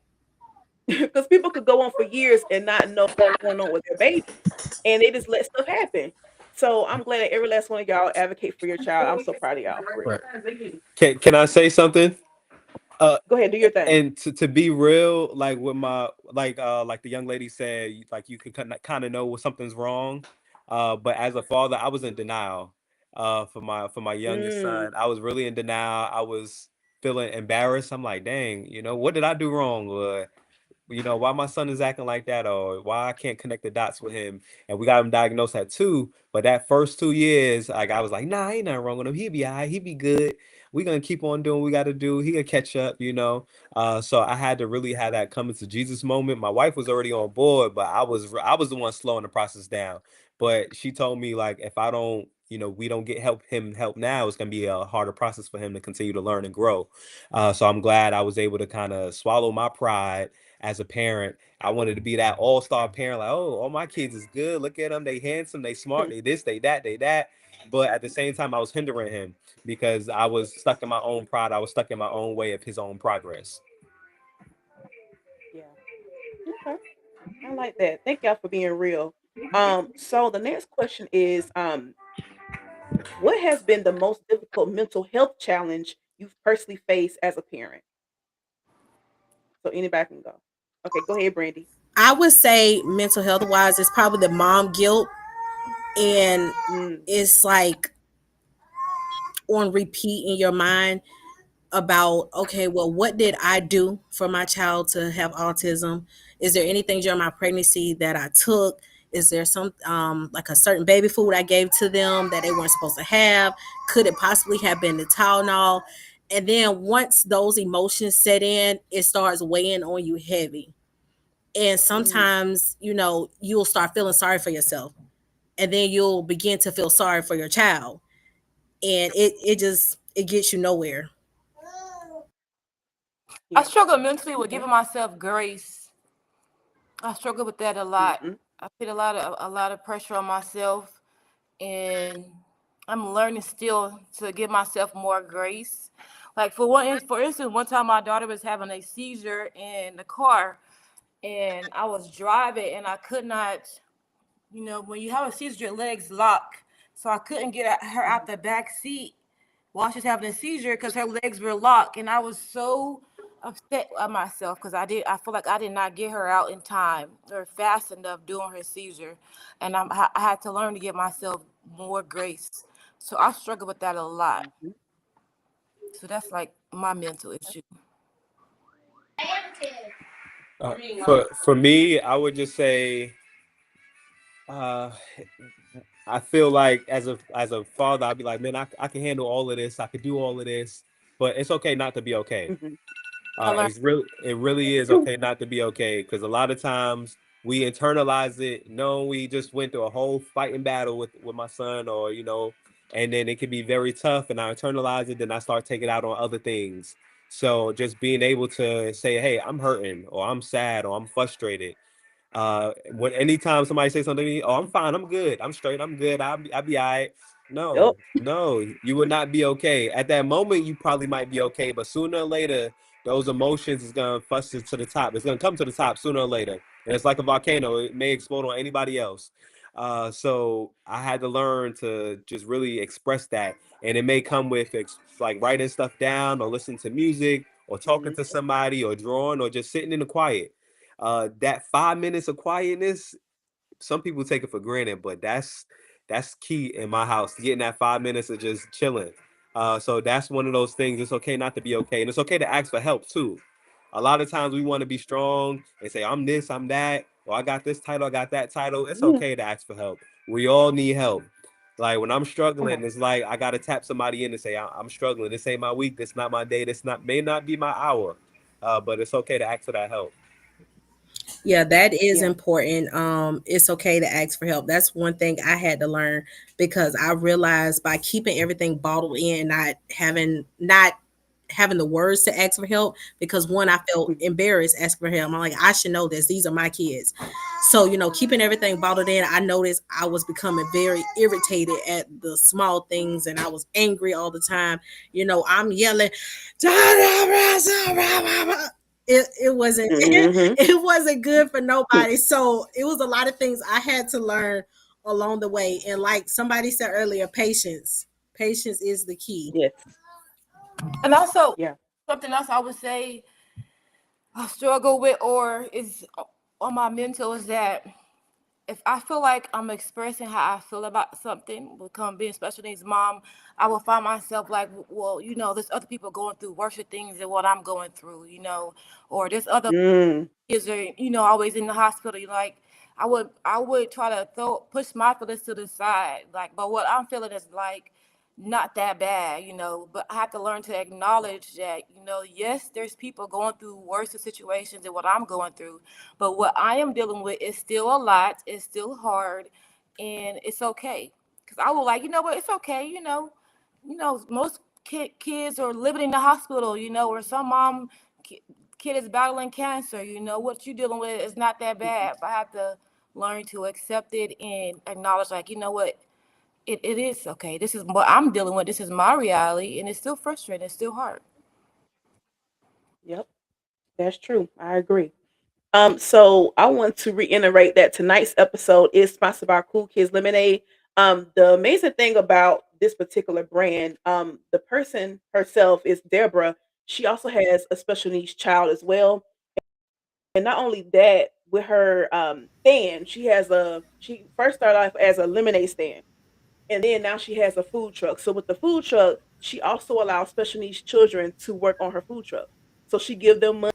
because people could go on for years and not know what's going on with their baby. And they just let stuff happen. So I'm glad that every last one of y'all advocate for your child. I'm so proud of y'all for real. Right. Can I say something? Uh, Go ahead, do your thing. and to be real, like with my like the young lady said, like you can kind of know when something's wrong. But as a father, I was in denial. For my youngest Mm, son, I was really in denial. I was feeling embarrassed. I'm like, dang, what did I do wrong? Why my son is acting like that, or why I can't connect the dots with him. And we got him diagnosed at 2, but that first 2 years, like I was like, nah, ain't nothing wrong with him. He be all right, he be good. We gonna keep on doing what we gotta do. He gonna catch up. So I had to really have that coming to Jesus moment. My wife was already on board, but I was the one slowing the process down. But she told me like if I don't, we don't get help now, it's gonna be a harder process for him to continue to learn and grow. So I'm glad I was able to kind of swallow my pride as a parent. I wanted to be that all-star parent, like, oh, all my kids is good. Look at them, they handsome, they smart, they this, they that, they that. But at the same time, I was hindering him because I was stuck in my own pride. I was stuck in my own way of his own progress. yeah. Okay. I like that. Thank y'all for being real. So the next question is, what has been the most difficult mental health challenge you've personally faced as a parent? So anybody can go. Okay, go ahead, Brandy. I would say mental health wise, it's probably the mom guilt, and Mm, it's like on repeat in your mind about, okay, well, what did I do for my child to have autism? Is there anything during my pregnancy that I took? Is there some like a certain baby food I gave to them that they weren't supposed to have? Could it possibly have been the Tylenol? And then once those emotions set in, it starts weighing on you heavy. And mm, sometimes, you'll start feeling sorry for yourself. And then you'll begin to feel sorry for your child. And it gets you nowhere. I yeah. struggle mentally with Okay. giving myself grace. I struggle with that a lot. Mm-hmm. I put a lot of pressure on myself, and I'm learning still to give myself more grace. Like for instance, one time my daughter was having a seizure in the car, and I was driving, and I could not. When you have a seizure, your legs lock, so I couldn't get her out the back seat while she's having a seizure because her legs were locked, and I was so upset at myself because I feel like I did not get her out in time or fast enough during her seizure, and I had to learn to give myself more grace. So I struggle with that a lot. Mm-hmm. So that's like my mental issue. Uh, for me, I would just say, uh, I feel like as a father, I'd be like, man, I can handle all of this. I could do all of this, but it's okay not to be okay. Mm-hmm. I learned. It really is True. okay not to be okay because a lot of times we internalize it. No, we just went through a whole fighting battle with my son, or and then it can be very tough, and I internalize it. Then I start taking it out on other things. So just being able to say, hey, I'm hurting, or I'm sad, or I'm frustrated. When anytime somebody say something to me, oh, I'm fine, I'm good, I'm straight, I'm good, I'll be all right. Yep. No, you would not be okay. At that moment, you probably might be okay, but sooner or later, those emotions is gonna fuss it to the top. It's gonna come to the top sooner or later, and it's like a volcano. It may explode on anybody else. So I had to learn to just really express that, and it may come with like writing stuff down, or listening to music, or talking to Mhm. somebody, or drawing, or just sitting in the quiet. That 5 minutes of quietness, some people take it for granted, but that's key in my house. Getting that 5 minutes of just chilling. So that's one of those things. It's okay not to be okay, and it's okay to ask for help too. A lot of times we want to be strong and say, I'm this, I'm that, or I got this title, I got that title. It's Yeah. okay to ask for help. We all need help. Like when I'm Come struggling, on. it's like I gotta tap somebody in and say, I'm struggling. This ain't my week. This not my day. This not may not be my hour. But it's okay to ask for that help. Yeah, that is Yeah. important. It's okay to ask for help. That's one thing I had to learn because I realized by keeping everything bottled in, not having the words to ask for help, because one, I felt Mhm. embarrassed asking for help. I'm like, I should know this. These are my kids. So, keeping everything bottled in, I noticed I was becoming very irritated at the small things and I was angry all the time. I'm yelling, it wasn't Mhm. it wasn't good for nobody. So it was a lot of things I had to learn along the way. And like somebody said earlier, patience. Patience is the key. Yes. And also, Yeah. something else I would say I struggle with or is on my mental is that if I feel like I'm expressing how I feel about something, become being special needs mom, I will find myself like, well, there's other people going through worse things than what I'm going through, or there's other Mm. kids are, always in the hospital. Like I would try to push my feelings to the side. Like, but what I'm feeling is like not that bad, but I have to learn to acknowledge that, yes, there's people going through worse situations than what I'm going through. But what I am dealing with is still a lot, it's still hard, and it's okay. Cause I will like, what, it's okay, most kids are living in the hospital, or some kid is battling cancer. What you're dealing with is not that Mhm. bad. But I have to learn to accept it and acknowledge, like, what, it is okay. This is what I'm dealing with. This is my reality, and it's still frustrating. It's still hard. Yep. That's true. I agree. So I want to reiterate that tonight's episode is sponsored by Cool Kids Lemonade. The amazing thing about this particular brand, the person herself is Deborah. She also has a special needs child as well. And not only that, with her stand, she first started off as a lemonade stand. And then now she has a food truck. So with the food truck, she also allows special needs children to work on her food truck. So she give them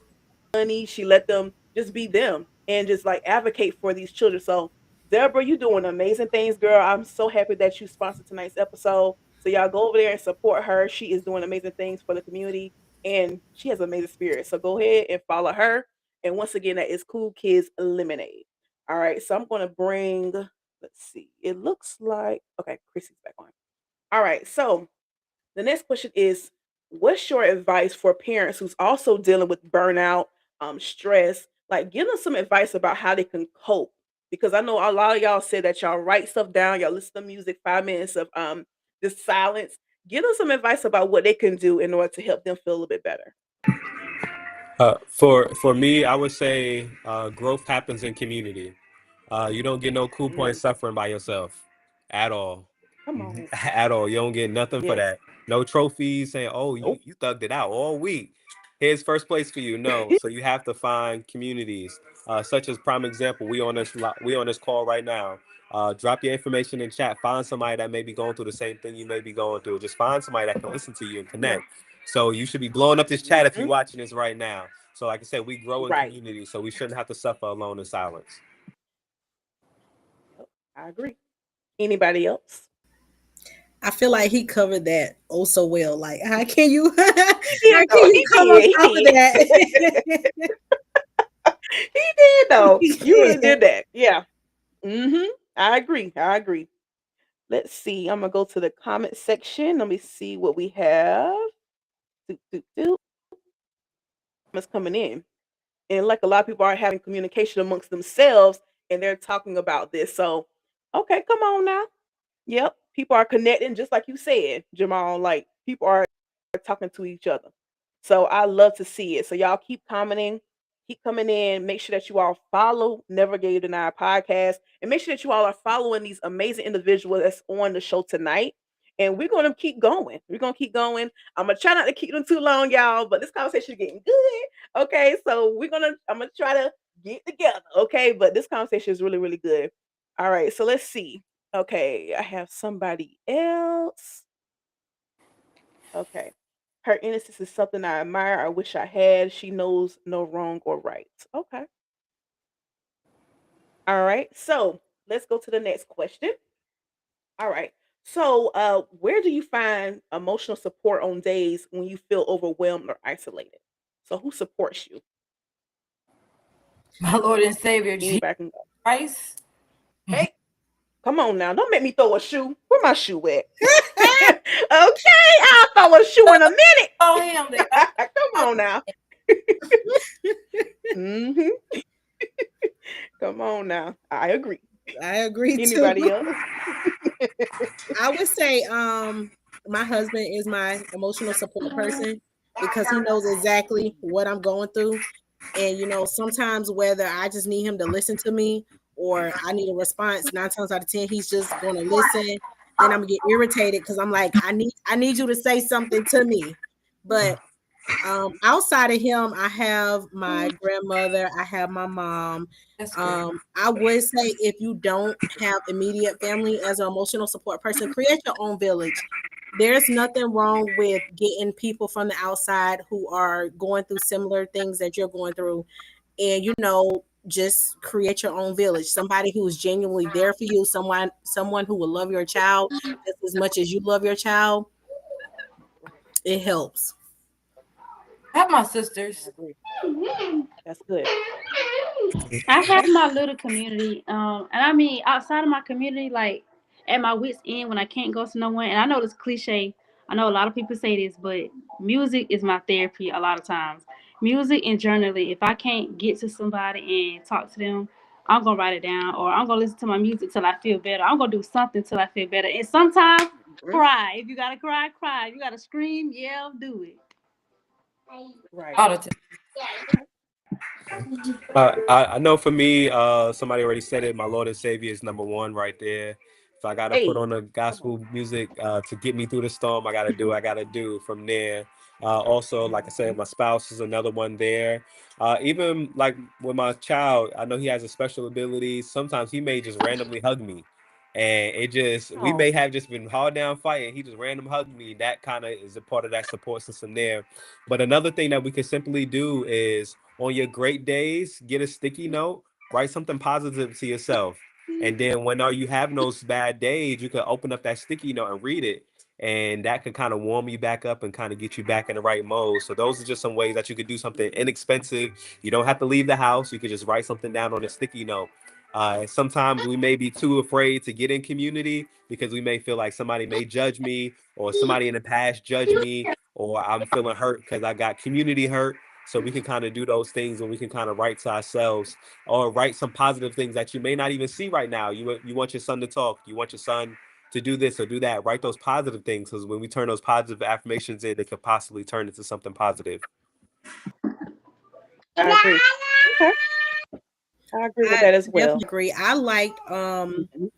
money. She let them just be them and just like advocate for these children. So, Deborah, you doing amazing things, girl. I'm so happy that you sponsored tonight's episode. So y'all go over there and support her. She is doing amazing things for the community, and she has amazing spirit. So go ahead and follow her. And once again, that is Cool Kids Lemonade. All right, so I'm gonna bring. Let's see. It looks like okay. Chrissy's back on. All right, so the next question is, what's your advice for parents who's also dealing with burnout, stress? Like, give them some advice about how they can cope. Because I know a lot of y'all said that y'all write stuff down, y'all listen to music, 5 minutes of just silence. Give them some advice about what they can do in order to help them feel a little bit better. For me, I would say growth happens in community. You don't get no cool point Mm, suffering by yourself at all. come on. At all. You don't get nothing for Yes. that. No trophies saying, oh, you, Nope. you thugged it out all week. Here's first place for you. No. So you have to find communities, such as prime example. We on this call right now. Drop your information in chat. Find somebody that may be going through the same thing you may be going through. Just find somebody that can listen to you and Yeah. connect. So you should be blowing up this chat if you're Hmm. watching this right now. So like I said, we grow in Right. community, so we shouldn't have to suffer alone in silence. Yep. I agree. Anybody else? I feel like he covered that oh so well. Like, how can you He did how can though. you He come on did. He top of did. that? He did though. You really did that. Yeah. Mhm. I agree. I agree. Let's see. I'm gonna go to the comment section. Let me see what we have. Do, do, do. What's coming in? And like a lot of people are having communication amongst themselves and they're talking about this. So, okay, come on now. Yep. People are connecting, just like you said, Jamal. Like people are talking to each other. So I love to see it. So y'all keep commenting, keep coming in. Make sure that you all follow Never Gave Deny podcast, and make sure that you all are following these amazing individuals that's on the show tonight. And we're gonna keep going. We're gonna keep going. I'm gonna try not to keep them too long, y'all. But this conversation is getting good. Okay, so I'm gonna try to get together. Okay, but this conversation is really, really good. All right, so let's see. Okay, I have somebody else. Okay. Her innocence is something I admire. I wish I had. She knows no wrong or right. Okay. All right. So let's go to the next question. All right. So, where do you find emotional support on days when you feel overwhelmed or isolated? So, who supports you? My Lord and Savior Jesus Anybody can go. Christ. Hey, come on now. Don't make me throw a shoe. Where my shoe at? Okay, I'll throw a shoe in a minute. Oh, him there. Come on now. hmm Come on now. I agree. I agree Anybody too. else? I would say my husband is my emotional support person because he knows exactly what I'm going through. And sometimes whether I just need him to listen to me or I need a response, 9 times out of 10, he's just gonna listen. Then I'm gonna get irritated because I'm like, I need you to say something to me. But outside of him, I have my grandmother, I have my mom. That's good. I would say if you don't have immediate family as an emotional support person, create your own village. There's nothing wrong with getting people from the outside who are going through similar things that you're going through, and just create your own village. Somebody who's genuinely there for you, someone who will love your child just as much as you love your child. It helps. I have my I sisters. agree. That's good. I have my little community, and I mean outside of my community, like at my wits end when I can't go to no one. And I know this cliche. I know a lot of people say this, but music is my therapy. A lot of times, music and journaling. If I can't get to somebody and talk to them, I'm gonna write it down, or I'm gonna listen to my music till I feel better. I'm gonna do something till I feel better, and sometimes Mhm. cry. If you gotta cry, cry. If you gotta scream, yell, do it. Right. All the time. I know for me, somebody already said it. My Lord and Savior is number one right there. If I gotta put Hey, on the come on. gospel music to get me through the storm, I gotta do. I gotta do from there. Also, like I said, my spouse is another one there. Even like with my child, I know he has a special ability. Sometimes he may just randomly hug me, and it just we Oh, may have just been hard down fighting. He just random hugged me. That kind of is a part of that support system there. But another thing that we can simply do is on your great days, get a sticky note, write something positive to yourself. And then when you have those bad days, you can open up that sticky note and read it. And that can kind of warm you back up and kind of get you back in the right mode. So those are just some ways that you could do something inexpensive. You don't have to leave the house. You could just write something down on a sticky note. Sometimes we may be too afraid to get in community because we may feel like somebody may judge me or somebody in the past judged me or I'm feeling hurt because I got community hurt. So we can kind of do those things and we can kind of write to ourselves or write some positive things that you may not even see right now. You want your son to talk. You want your son to do this or do that. Write those positive things because when we turn those positive affirmations in, it could possibly turn into something positive. I agree. Okay. I agree with I that as definitely well. agree. I liked Mhm.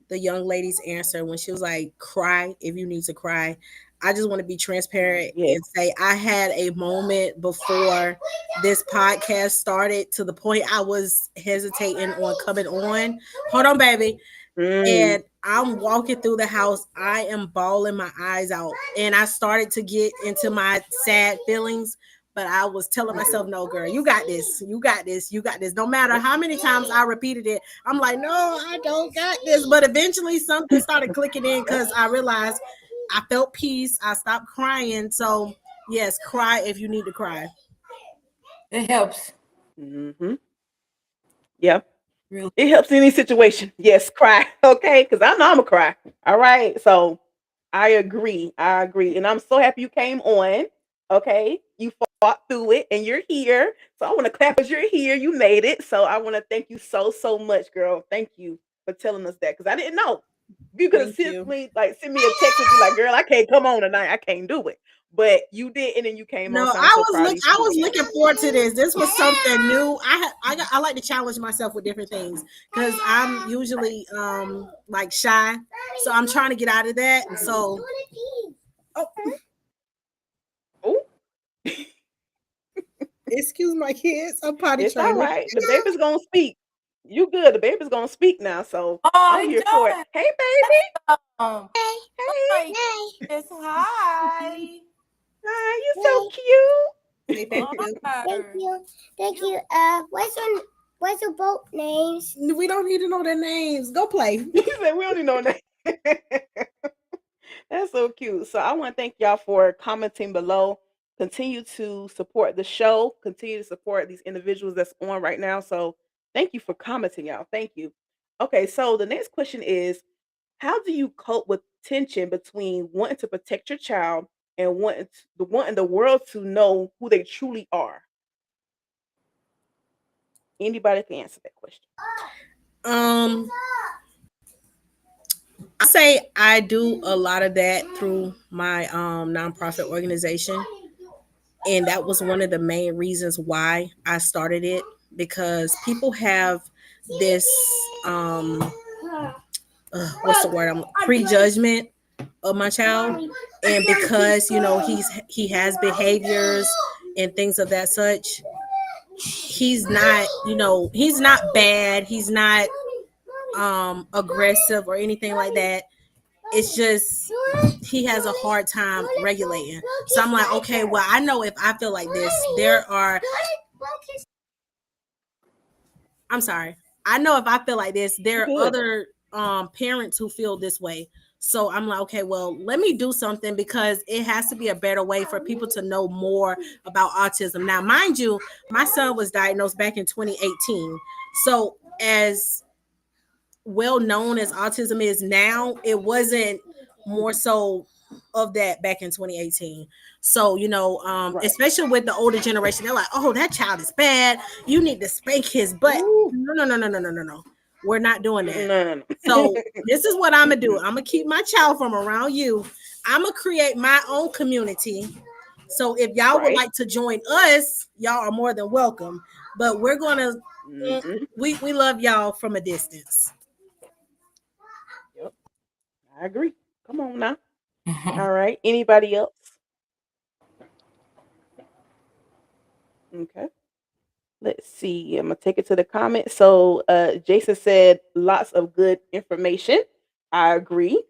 the young lady's answer when she was like, cry if you need to cry. I just want to be transparent Yes. and say I had a moment before this podcast started to the point I was hesitating on coming on. Hold on, baby. Mm. And I'm walking through the house. I am bawling my eyes out. And I started to get into my sad feelings. But I was telling Mhm. myself, no, girl, you got this. You got this. You got this. No matter Yep. how many times I repeated it, I'm like, no, I don't got this. But eventually something started clicking in Yep. because I realized I felt peace. I stopped crying. So, yes, cry if you need to cry. It helps. hmm Yep. Really. It helps in any situation. Yes, cry. Okay, because I know I'm gonna cry. All right. So I agree. I agree, and I'm so happy you came on. Okay, you fought through it and you're here. So I want to clap as you're here. You made it. So I want to thank you so much, girl. Thank you for telling us that because I didn't know. You could have Thank you. simply like send me a text and be like, "Girl, I can't come on tonight. I can't do it." But you did, and then you came on. No, So I'm so proud of you for I doing was that. looking forward to this. This was something new. I like to challenge myself with different things because I'm Right. usually like shy, so I'm trying to get out of that. Mm-hmm. So, oh, Oh, excuse my kids. I'm potty it's all training. right. The baby's gonna speak. You good? The baby's gonna speak now. So Oh, I'm he here for it. does. Hey, baby. Oh Hey. my goodness. Hi. Hi. You so cute. Say thank you. Thank you. Thank you. What's your boat names? We don't need to know their names. Go play. He said we don't even know that. That's so cute. So I want to thank y'all for commenting below. Continue to support the show. Continue to support these individuals that's on right now. So thank you for commenting, y'all. Thank you. Okay, so the next question is, how do you cope with tension between wanting to protect your child and wanting the world to know who they truly are? Anybody can answer that question. Um, I say I do a lot of that through my nonprofit organization, and that was one of the main reasons why I started it because people have this what's the word? I'm prejudgment of my child, and because he has behaviors and things of that such, he's not he's not bad, he's not aggressive or anything like that. It's just he has a hard time regulating. So I'm like, okay, well, I know if I feel like this, I'm sorry. I know if I feel like this, You there are good? other parents who feel this way. So I'm like, okay, well, let me do something because it has to be a better way for people to know more about autism. Now, mind you, my son was diagnosed back in 2018. So as well known as autism is now, it wasn't more so of that back in 2018. So, Right. especially with the older generation, they're like, oh, that child is bad. You need to spank his butt. Ooh. No. We're not doing that. No. So this is what I'm gonna do. I'm gonna keep my child from around you. I'm gonna create my own community. So if y'all would Right. like to join us, y'all are more than welcome. But we're gonna Mm-hmm. we love y'all from a distance. Yep. I agree. Come on now. All right. Anybody else? Okay. Let's see. I'm gonna take it to the comments. So Jason said lots of good information. I agree.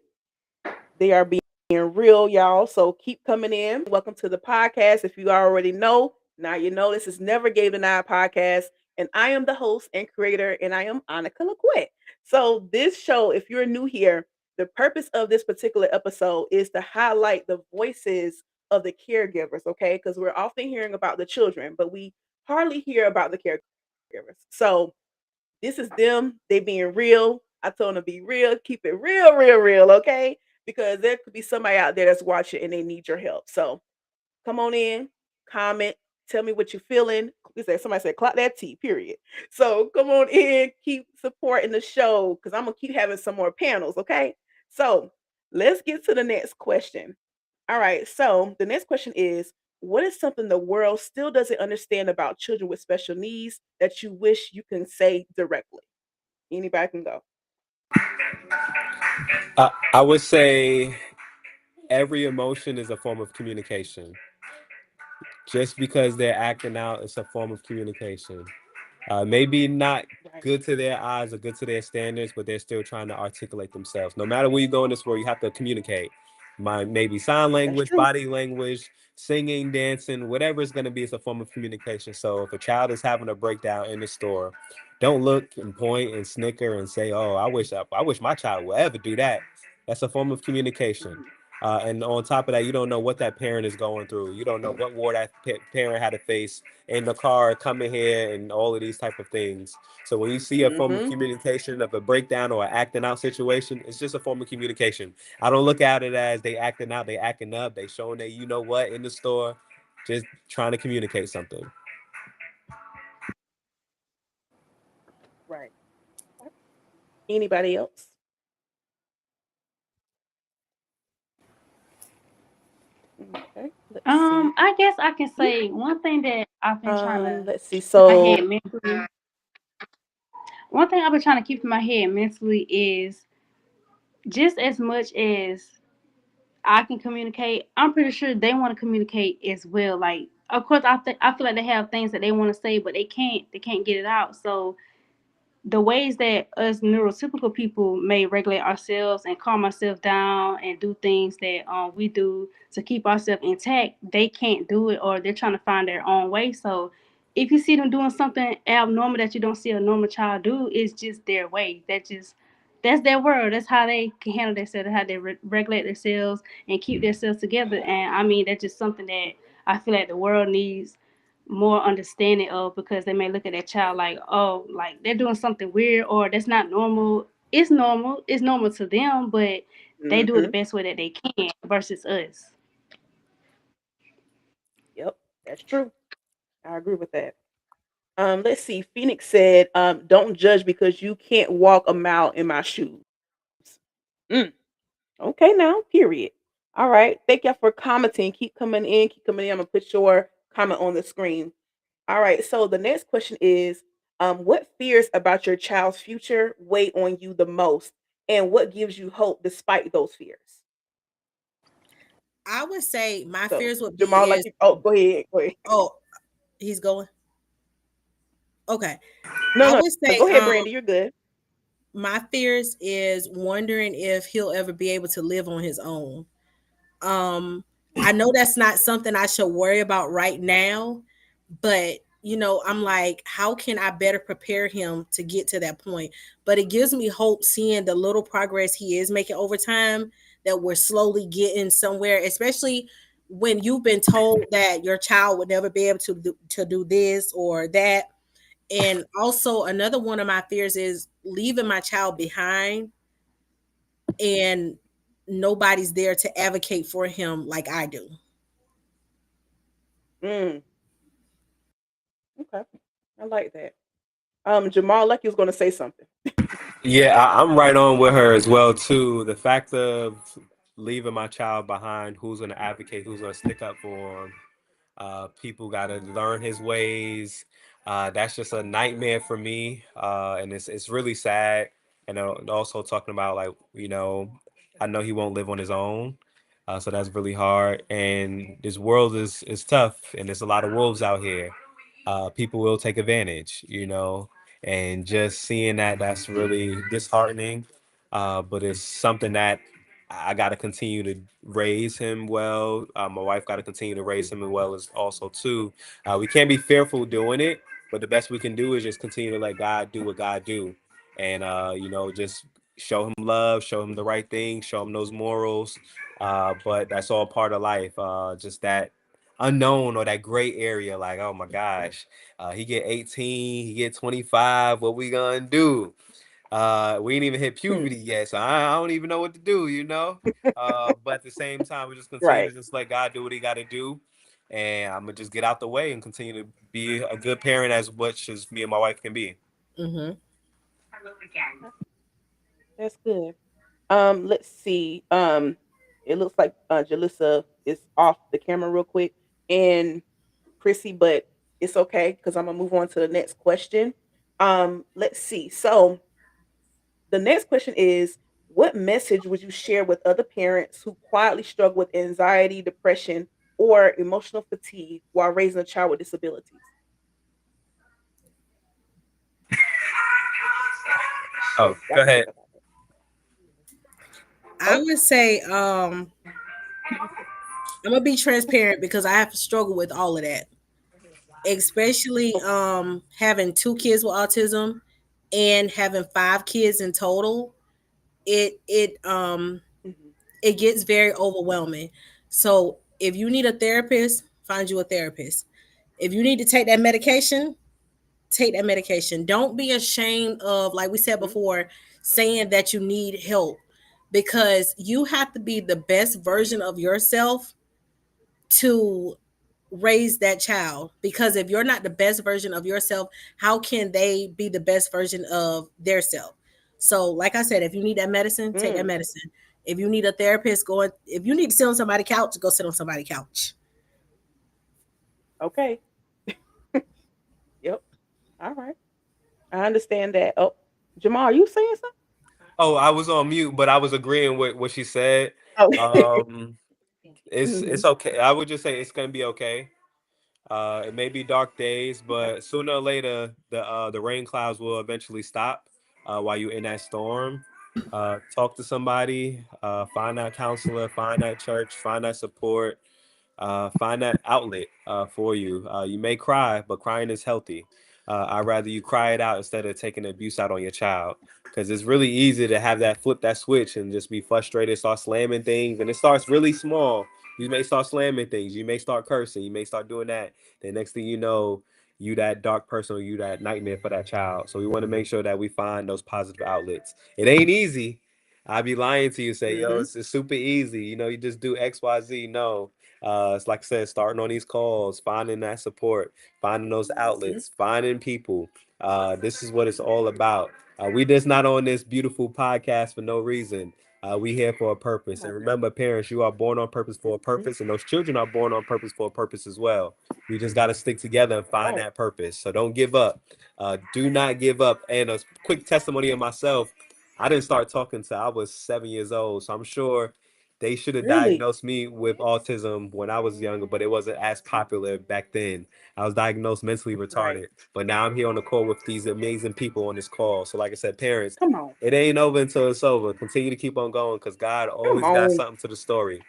They are being real, y'all. So keep coming in. Welcome to the podcast. If you already know, now you know this is Never Gave Denied podcast. And I am the host and creator, and I am Anukkah Laquette. So this show, if you're new here, the purpose of this particular episode is to highlight the voices of the caregivers, okay? Because we're often hearing about the children, but we hardly hear about the caregivers. So this is them. They being real. I told them to be real. Keep it real, okay? Because there could be somebody out there that's watching and they need your help. So come on in, comment, tell me what you're feeling. Somebody said, clock that T, period. So come on in, keep supporting the show because I'm going to keep having some more panels, okay? So let's get to the next question. All right. So the next question is, what is something the world still doesn't understand about children with special needs that you wish you can say directly? Anybody can go. I would say every emotion is a form of communication. Just because they're acting out, it's a form of communication. Maybe not Right. good to their eyes or good to their standards, but they're still trying to articulate themselves. No matter where you go in this world, you have to communicate. Maybe sign That's language, true. body language, singing, dancing, whatever it's going to be, it's a form of communication. So if a child is having a breakdown in the store, don't look and point and snicker and say, "Oh, I wish my child would ever do that." That's a form of communication. Mhm. And on top of that, you don't know what that parent is going through. You don't know what war that parent had to face in the car, coming here, and all of these type of things. So when you see a form of Mhm. communication of a breakdown or an acting out situation, it's just a form of communication. I don't look at it as they acting out, they acting up, they showing that you know what in the store. just trying to communicate something. Right. Anybody else? Okay. Let's see. I guess I can say one thing that I've been trying to Let's see. keep in my So, head mentally. One thing I've been trying to keep in my head mentally is just as much as I can communicate, I'm pretty sure they want to communicate as well. Like, of course, I feel like they have things that they want to say, but they can't. They can't get it out. So the ways that us neurotypical people may regulate ourselves and calm ourselves down and do things that we do to keep ourselves intact, they can't do it, or they're trying to find their own way. So if you see them doing something abnormal that you don't see a normal child do, it's just their way. That's their world. That's how they can handle themselves, how they regulate themselves and keep themselves together. And I mean, that's just something that I feel like the world needs more understanding of, because they may look at that child like, oh, like they're doing something weird or that's not normal. It's normal. It's normal to them, but they do it the mhm. best way that they can versus us. Yep, that's true. I agree with that. Let's see. Phoenix said, "Don't judge because you can't walk a mile in my shoes." Mm, okay, now, period. All right. Thank y'all for commenting. Keep coming in. Keep coming in. I'm gonna put your comment on the screen. All right. So the next question is, what fears about your child's future weigh on you the most, and what gives you hope despite those fears? I would say my So fears would be Jamal, like, is oh, go ahead, go ahead. oh, he's going. Okay. No, I no, would no, say go ahead, Brandy. You're good. my fears is wondering if he'll ever be able to live on his own. Um, I know that's not something I should worry about right now, but I'm like, how can I better prepare him to get to that point? But it gives me hope seeing the little progress he is making over time, that we're slowly getting somewhere, especially when you've been told that your child would never be able to do this or that. And also another one of my fears is leaving my child behind and nobody's there to advocate for him like I do. Mm, okay, I like that. Jamal, like you was gonna say something. Yeah, I'm right on with her as well too. The fact of leaving my child behind, who's going to advocate, who's going to stick up for him. People got to learn his ways. That's just a nightmare for me, and it's really sad. And also talking about, like, I know he won't live on his own, so that's really hard. And this world is tough, and there's a lot of wolves out here. People will take advantage, and just seeing that, that's really disheartening. But it's something that I got to continue to raise him well. My wife got to continue to raise him well as also too. We can't be fearful doing it, but the best we can do is just continue to let God do what God do, and just show him love, show him the right thing, show him those morals. But that's all part of life. Just that unknown or that gray area, like, oh my gosh, he get 18, he get 25, what we gonna do? We ain't even hit Hmm, puberty yet, so I don't even know what to do. But at the same time, we just continue to right. just let God do what he got to do, and I'm gonna just get out the way and continue to be a good parent as much as me and my wife can be. Hmm. Okay, that's good. Let's see. It looks like Jalissa is off the camera real quick, and Chrissy, but it's okay because I'm gonna move on to the next question. Let's see. So the next question is, what message would you share with other parents who quietly struggle with anxiety, depression, or emotional fatigue while raising a child with disabilities? Oh, Oh, y'all go can ahead. think about it. I Oh, would say I'm gonna be transparent because I have to struggle with all of that, especially okay. having two kids with autism and having five kids in total. It Mhm. it gets very overwhelming. So if you need a therapist, find you a therapist. If you need to take that medication, take that medication. Don't be ashamed of, like we said Mhm. before, saying that you need help, because you have to be the best version of yourself to raise that child, because if you're not the best version of yourself, how can they be the best version of their self? So like I said, if you need that medicine, take that medicine. If you need a therapist, if you need to sit on somebody's couch, go sit on somebody's couch. Okay. Yep. All right. I understand that. Oh, Jamal, are you saying something? Oh, I was on mute, but I was agreeing with what she said. Oh. Um, it's Mhm. it's okay. I would just say it's gonna be okay. It may be dark days, Okay. but sooner or later, the rain clouds will eventually stop. While you're in that storm, talk to somebody, find that counselor, find that church, find that support, find that outlet for you. You may cry, but crying is healthy. I'd rather you cry it out instead of taking abuse out on your child, because it's really easy to have that flip that switch and just be frustrated, start slamming things, and it starts really small. You may start slamming things, you may start cursing, you may start doing that. The next thing you know, you that dark person or you that nightmare for that child. So we want to make sure that we find those positive outlets. It ain't easy. I'd be lying to you, say, yo, Mhm. it's super easy. You just do X, Y, Z. No, it's like I said, starting on these calls, finding that support, finding those outlets, finding people. This is what it's all about. We just not on this beautiful podcast for no reason. We here for a purpose. And remember, parents, you are born on purpose for a purpose, and those children are born on purpose for a purpose as well. We just got to stick together and find Right. that purpose. So don't give up. Do not give up. And a quick testimony of myself, I didn't start talking till I was 7 years old. So I'm sure they should have Really? diagnosed me with autism when I was younger, but it wasn't as popular back then. I was diagnosed mentally Right. retarded, but now I'm here on the call with these amazing people on this call. So, like I said, parents, Come on. it ain't over until it's over. Continue to keep on going because God Come always got on. something to the story.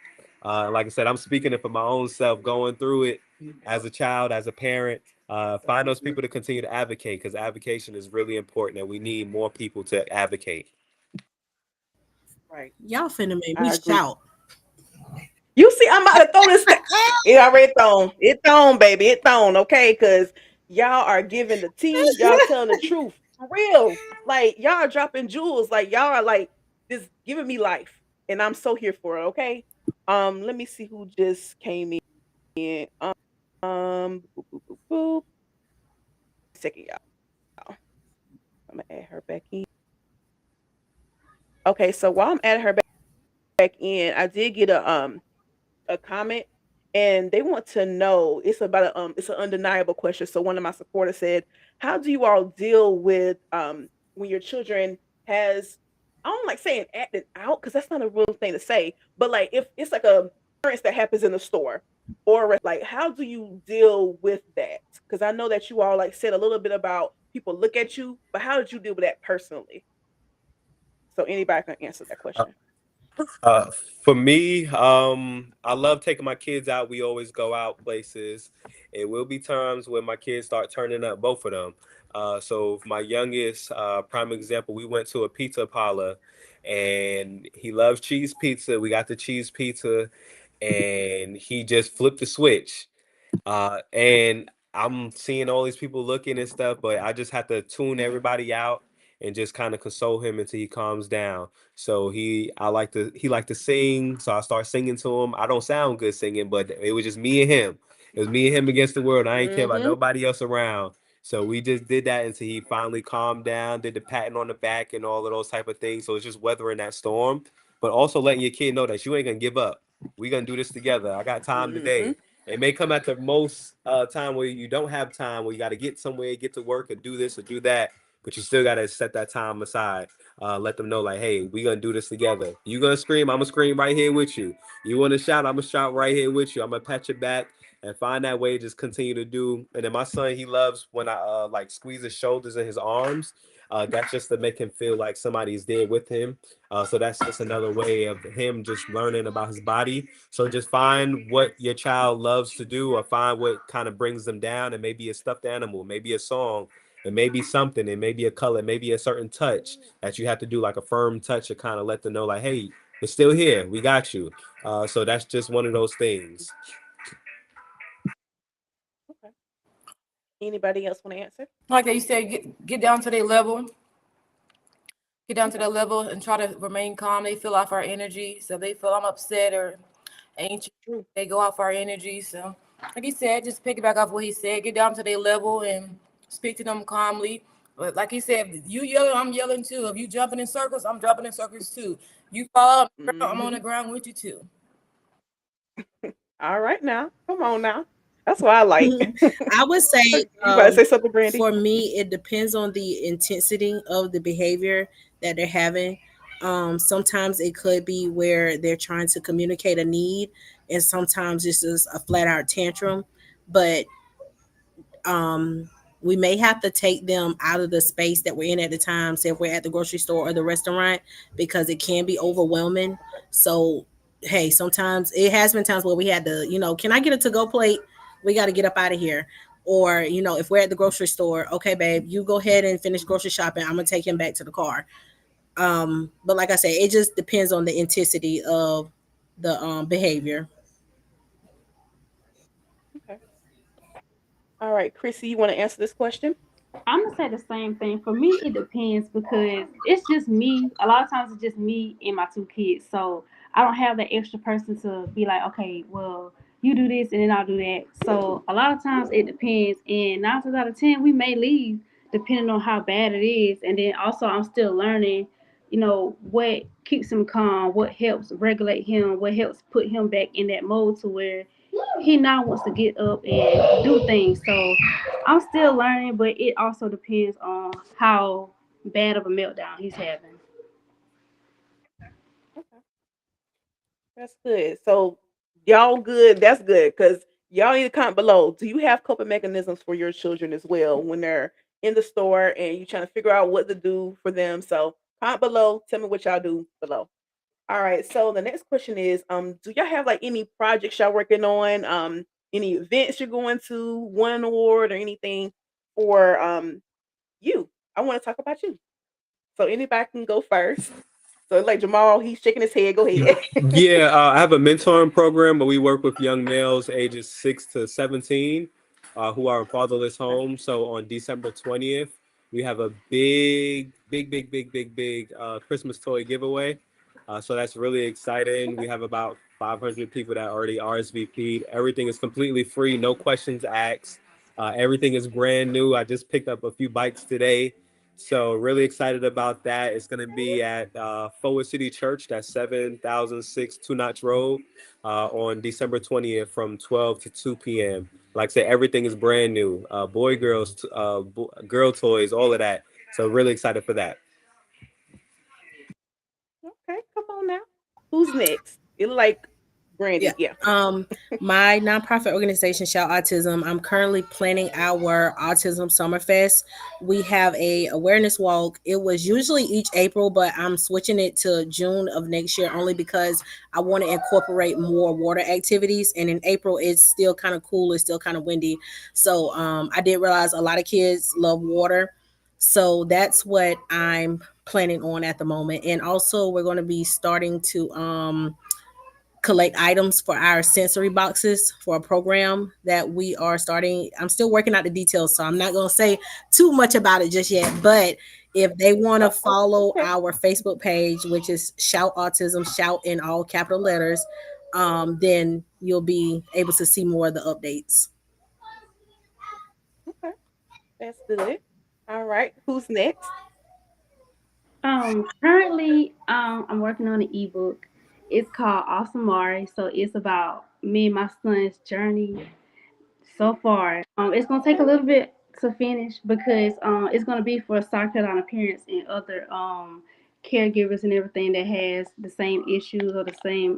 Like I said, I'm speaking it for my own self, going through it as a child, as a parent. Find those people to continue to advocate because advocation is really important and we need more people to advocate. Right. Y'all finna make me I agree. shout. You see, I'm about to throw this thing. It already thrown. It thrown, baby. It thrown. Okay, because y'all are giving the tea. Y'all telling the truth for real. Like y'all are dropping jewels. Like y'all are like just giving me life, and I'm so here for it. Okay. Let me see who just came in. Boop, boop, boop, boop. Second, y'all. I'm gonna add her back in. Okay, so while I'm adding her back in, I did get a comment and they want to know it's about it's an undeniable question. So one of my supporters said, how do you all deal with when your children has, I don't like saying acting out because that's not a real thing to say, but like if it's like a occurrence that happens in the store or like how do you deal with that? Because I know that you all like said a little bit about people look at you, but how did you deal with that personally? So anybody can answer that question. Uh, for me, I love taking my kids out. We always go out places. It will be times when my kids start turning up, both of them. So my youngest, prime example, we went to a pizza parlor, and he loves cheese pizza. We got the cheese pizza, and he just flipped the switch. And I'm seeing all these people looking and stuff, but I just have to tune everybody out and just kind of console him until he calms down. So he liked to sing, so I start singing to him. I don't sound good singing, but it was just me and him. It was me and him against the world. I ain't care about Mm-hmm. nobody else around. So we just did that until he finally calmed down, did the patting on the back and all of those type of things. So it's just weathering that storm, but also letting your kid know that you ain't gonna give up. We gonna do this together. I got time Mm-hmm. today. It may come at the most time where you don't have time, where you got to get somewhere, get to work, or do this or do that, but you still got to set that time aside. Let them know, like, hey, we gonna do this together. You gonna scream, I'm gonna scream right here with you. You want to shout, I'm gonna shout right here with you. I'm gonna pat your back and find that way. Just continue to do. And then my son, he loves when I like squeeze his shoulders and his arms. That's just to make him feel like somebody's there with him. So that's just another way of him just learning about his body. So just find what your child loves to do or find what kind of brings them down. And maybe a stuffed animal, maybe a song, it may be something, it may be a color, maybe a certain touch that you have to do, like a firm touch to kind of let them know, like, hey, it's still here. We got you. So that's just one of those things. Okay. Anybody else want to answer? Like you said, get down to their level, get down to Okay. their level and try to remain calm. They feel off our energy. So they feel I'm upset or anxious. True. They go off our energy. So Like he said, just piggyback off what he said, get down to their level and speak to them calmly. But like he said, if you yelling, I'm yelling too. If you jumping in circles, I'm jumping in circles too. You fall on the ground, I'm on the ground with you too. All right now. Come on now. That's what I like. I would say, You about to say something, Brandy? for me, it depends on the intensity of the behavior that they're having. Sometimes it could be where they're trying to communicate a need, and sometimes it's just a flat out tantrum. But um, we may have to take them out of the space that we're in at the time, say if we're at the grocery store or the restaurant, because it can be overwhelming. So, hey, sometimes it has been times where we had to, can I get a to go plate? We got to get up out of here. Or, if we're at the grocery store, okay, babe, you go ahead and finish grocery shopping. I'm going to take him back to the car. But like I said, it just depends on the intensity of the behavior. Okay. All right, Chrissy, you want to answer this question? I'm gonna say the same thing. For me, it depends because it's just me. A lot of times, it's just me and my two kids. So I don't have that extra person to be like, okay, well, you do this and then I'll do that. So a lot of times, it depends. And 9 times out of 10, we may leave depending on how bad it is. And then also, I'm still learning. What keeps him calm, what helps regulate him, what helps put him back in that mode to where he now wants to get up and do things. So I'm still learning, but it also depends on how bad of a meltdown he's having. Okay. That's good. So y'all good. That's good because y'all need to comment below. Do you have coping mechanisms for your children as well when they're in the store and you're trying to figure out what to do for them? So comment below. Tell me what y'all do below. All right. So the next question is, do y'all have like any projects y'all working on? Any events you're going to, won an award or anything for you? I want to talk about you. So anybody can go first. So like Jamal, he's shaking his head. Go ahead. Yeah, I have a mentoring program, but we work with young males ages 6 to 17 who are in fatherless Okay. homes. So on December 20th, we have a big Christmas toy giveaway. So that's really exciting. Okay. We have about 500 people that already RSVP'd. Everything is completely free, no questions asked. Everything is brand new. I just picked up a few bikes today. So really excited about that. It's going to be at Forward City Church. That's 7006 Two Notch Road on December 20th from 12 to 2 p.m. Like I said, everything is brand new. Boy, girls, girl toys, all of that. So really excited for that. Okay. Come on now. Who's next? It look like Yeah. Brandy. Yeah. My nonprofit organization, Shout Autism, I'm currently planning our Autism Summerfest. We have a awareness walk. It was usually each April, but I'm switching it to June of next year only because I want to incorporate more water activities. And in April, it's still kind of cool. It's still kind of windy. So I did realize a lot of kids love water. So that's what I'm planning on at the moment. And also, we're going to be starting to collect items for our sensory boxes for a program that we are starting. I'm still working out the details, so I'm not going to say too much about it just yet. But if they want to follow Okay. our Facebook page, which is Shout Autism, shout in all capital letters, then you'll be able to see more of the updates. Okay. That's good. All right. Who's next? Currently, I'm working on an ebook. It's called Awesome Mari. So it's about me and my son's journey so far. It's gonna take a little bit to finish because it's gonna be for South Carolina parents and other caregivers and everything that has the same issues or the same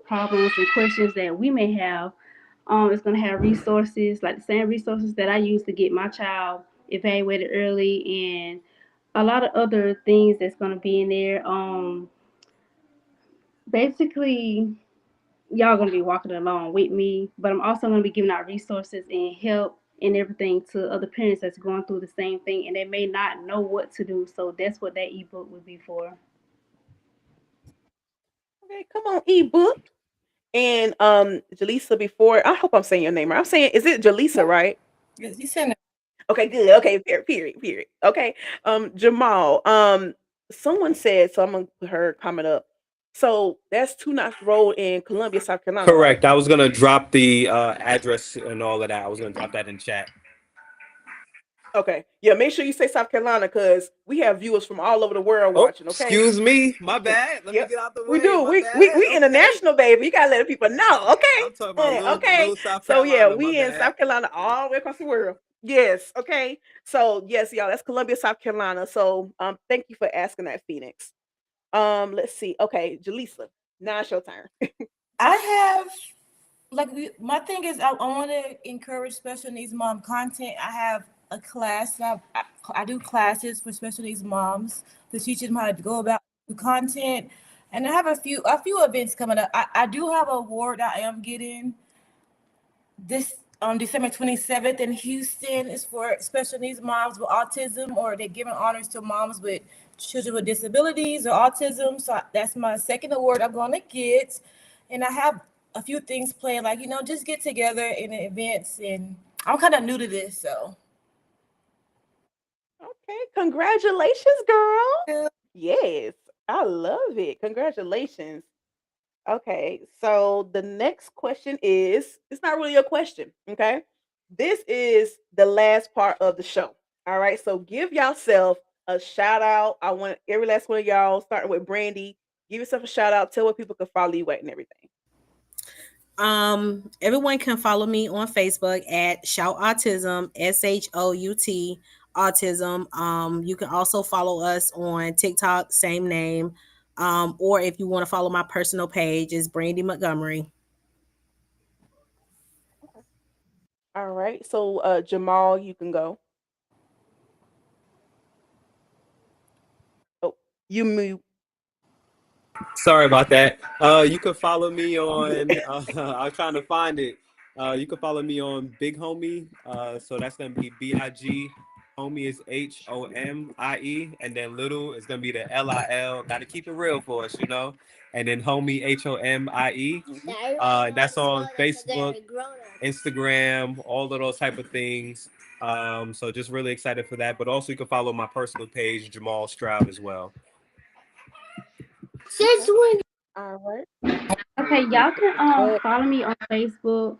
problems and questions that we may have. It's gonna have resources like the same resources that I use to get my child evaluated early and a lot of other things that's gonna be in there. Basically, y'all gonna be walking along with me, but I'm also gonna be giving out resources and help and everything to other parents that's going through the same thing and they may not know what to do. So that's what that ebook would be for. Okay. Come on, ebook. And Jaleesa, before I hope I'm saying your name right. I'm saying, is it Jaleesa, right? Yes, you said Okay, good. Okay, period. Okay. Jamal. Someone said, so I'm gonna put her comment up. So that's Two Knots Road in Columbia, South Carolina, Correct. right? I was gonna drop the address and all of that. I was gonna drop that in chat. Okay. Yeah, make sure you say South Carolina because we have viewers from all over the world Oh, watching, okay? excuse me. My bad. Let me Yep. get out the We way. do. My We bad. Okay. international, baby. You gotta let the people know, I'm okay? talking about Okay. little South So yeah, Carolina. My we in bad. South Carolina all the way across the world. Yes, okay. So yes, y'all, that's Columbia, South Carolina. So thank you for asking that, Phoenix. Let's see. Okay, Jaleesa, now it's your turn. I have my thing is I want to encourage special needs mom content. I have a class. I do classes for special needs moms to teach them how to go about the content, and I have a few events coming up. I do have an award I am getting this on December 27th in Houston. Is for special needs moms with autism, or they're giving honors to moms with children with disabilities or autism. So that's my second award I'm going to get. And I have a few things planned, like, just get together in the events. And I'm kind of new to this, so. Okay, congratulations, girl. Yes, I love it. Congratulations. Okay, so the next question is it's not really a question, okay? This is the last part of the show. All right, so give yourself a shout out. I want every last one of y'all, starting with Brandy, give yourself a shout out, tell where people can follow you at and everything. Everyone can follow me on Facebook at Shout Autism, SHOUT Autism. You can also follow us on TikTok, same name. Or if you want to follow my personal page, is Brandy Montgomery. All right, so Jamal, you can go. Oh, you move. Sorry about that. You can follow me on. I'm trying to find it. You can follow me on Big Homie. So that's gonna be BIG. Homie is HOMIE, and then little is gonna be the LIL. Got to keep it real for us, you know. And then homie HOMIE. That's on Facebook, Instagram, all of those type of things. So just really excited for that. But also you can follow my personal page, Jamal Stroud, as well. Okay. All right. Okay, y'all can Good. follow me on Facebook.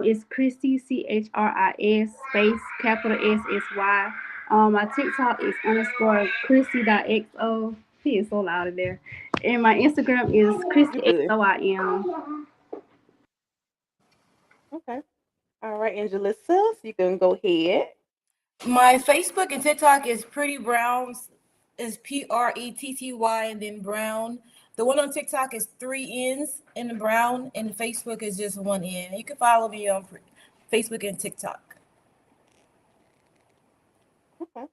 It's Christy CHRIS space capital SSY. My TikTok is underscore Christy.xo. He is so loud in there. And my Instagram is You Christy good. XOIM. Okay. All right, Angela, so you can go ahead. My Facebook and TikTok is Pretty Browns, is PRETTY and then Brown. The one on TikTok is 3 N's in the Brown, and Facebook is just 1 N. You can follow me on Facebook and TikTok. Okay.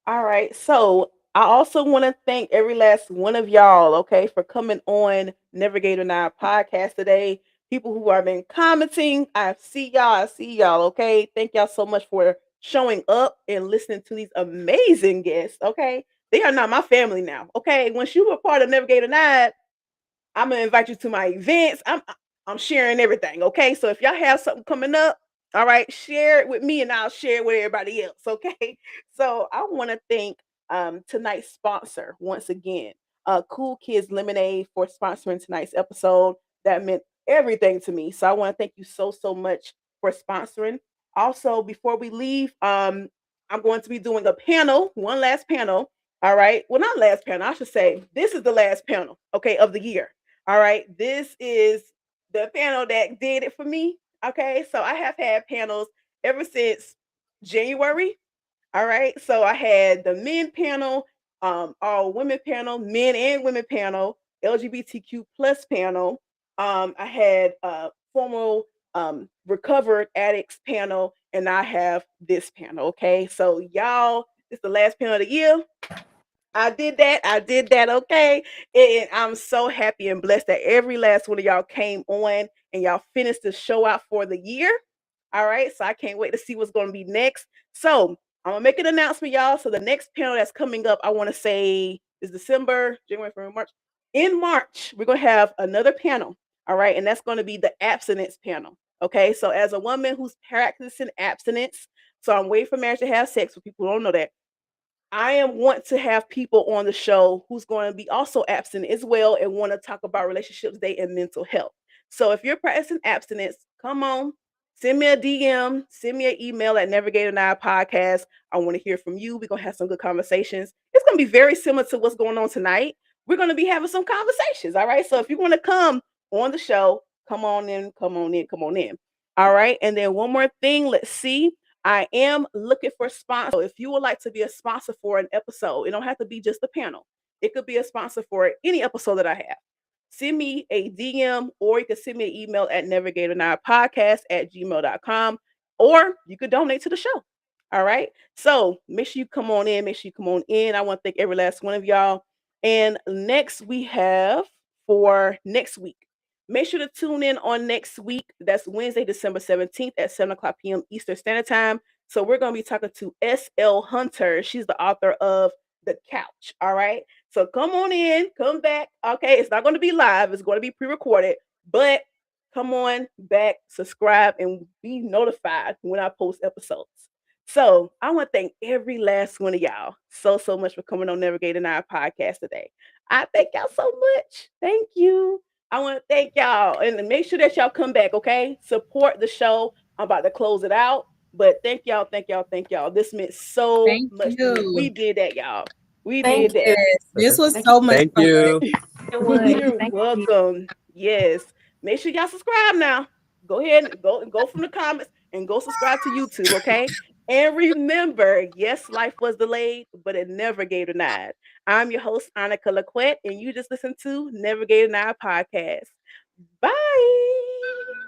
All right. So I also want to thank every last one of y'all, okay, for coming on Navigator Now podcast today. People who have been commenting, I see y'all. I see y'all. Okay. Thank y'all so much for showing up and listening to these amazing guests. Okay. They are not my family now. Okay. Once you were part of Navigator Now, I'm gonna invite you to my events. I'm sharing everything. Okay. So if y'all have something coming up, all right, share it with me and I'll share it with everybody else. Okay. So I want to thank tonight's sponsor once again, Cool Kids Lemonade for sponsoring tonight's episode. That meant everything to me. So I want to thank you so much for sponsoring. Also, before we leave, I'm going to be doing a panel, one last panel. All right. Well, not last panel. I should say this is the last panel, okay, of the year. All right. This is the panel that did it for me. Okay. So I have had panels ever since January. All right. So I had the men panel, all women panel, men and women panel, LGBTQ plus panel. I had formal recovered addicts panel, and I have this panel. Okay. So y'all, this is the last panel of the year. I did that. I did that. Okay. And I'm so happy and blessed that every last one of y'all came on and y'all finished the show out for the year. All right. So I can't wait to see what's going to be next. So I'm going to make an announcement, y'all. So the next panel that's coming up, I want to say is December, January, February, March. In March, we're going to have another panel. All right. And that's going to be the abstinence panel. Okay. So as a woman who's practicing abstinence, so I'm waiting for marriage to have sex for people who don't know that. I want to have people on the show who's going to be also abstinent as well and want to talk about relationships, date, and mental health. So if you're practicing abstinence, come on, send me a DM, send me an email at Navigator Now Podcast. I want to hear from you. We're gonna have some good conversations. It's gonna be very similar to what's going on tonight. We're gonna be having some conversations. All right. So if you want to come on the show, come on in, come on in, come on in. All right. And then one more thing. Let's see. I am looking for sponsors. So if you would like to be a sponsor for an episode, it don't have to be just a panel. It could be a sponsor for any episode that I have. Send me a DM or you can send me an email at navigator9podcast@gmail.com or you could donate to the show. All right. So make sure you come on in. Make sure you come on in. I want to thank every last one of y'all. And next we have for next week. Make sure to tune in on next week. That's Wednesday, December 17th at 7 o'clock p.m. Eastern Standard Time. So we're going to be talking to S.L. Hunter. She's the author of The Couch. All right. So come on in, come back. Okay. It's not going to be live. It's going to be pre-recorded, but come on back, subscribe, and be notified when I post episodes. So I want to thank every last one of y'all so much for coming on Navigating Our Podcast today. I thank y'all so much. Thank you. I want to thank y'all and make sure that y'all come back, okay? Support the show. I'm about to close it out, but thank y'all, thank y'all, thank y'all. This meant so Thank much to me. you. We did that, y'all. We Thank did that. Yes, this was Thank so much Thank fun. you. It was. You're Thank you. welcome. Yes. Make sure y'all subscribe now. Go ahead and go from the comments and go subscribe to YouTube, okay? And remember, yes, life was delayed, but it never gave denied. I'm your host, Anukkah Laquette, and you just listened to Never Gave Denied Podcast. Bye.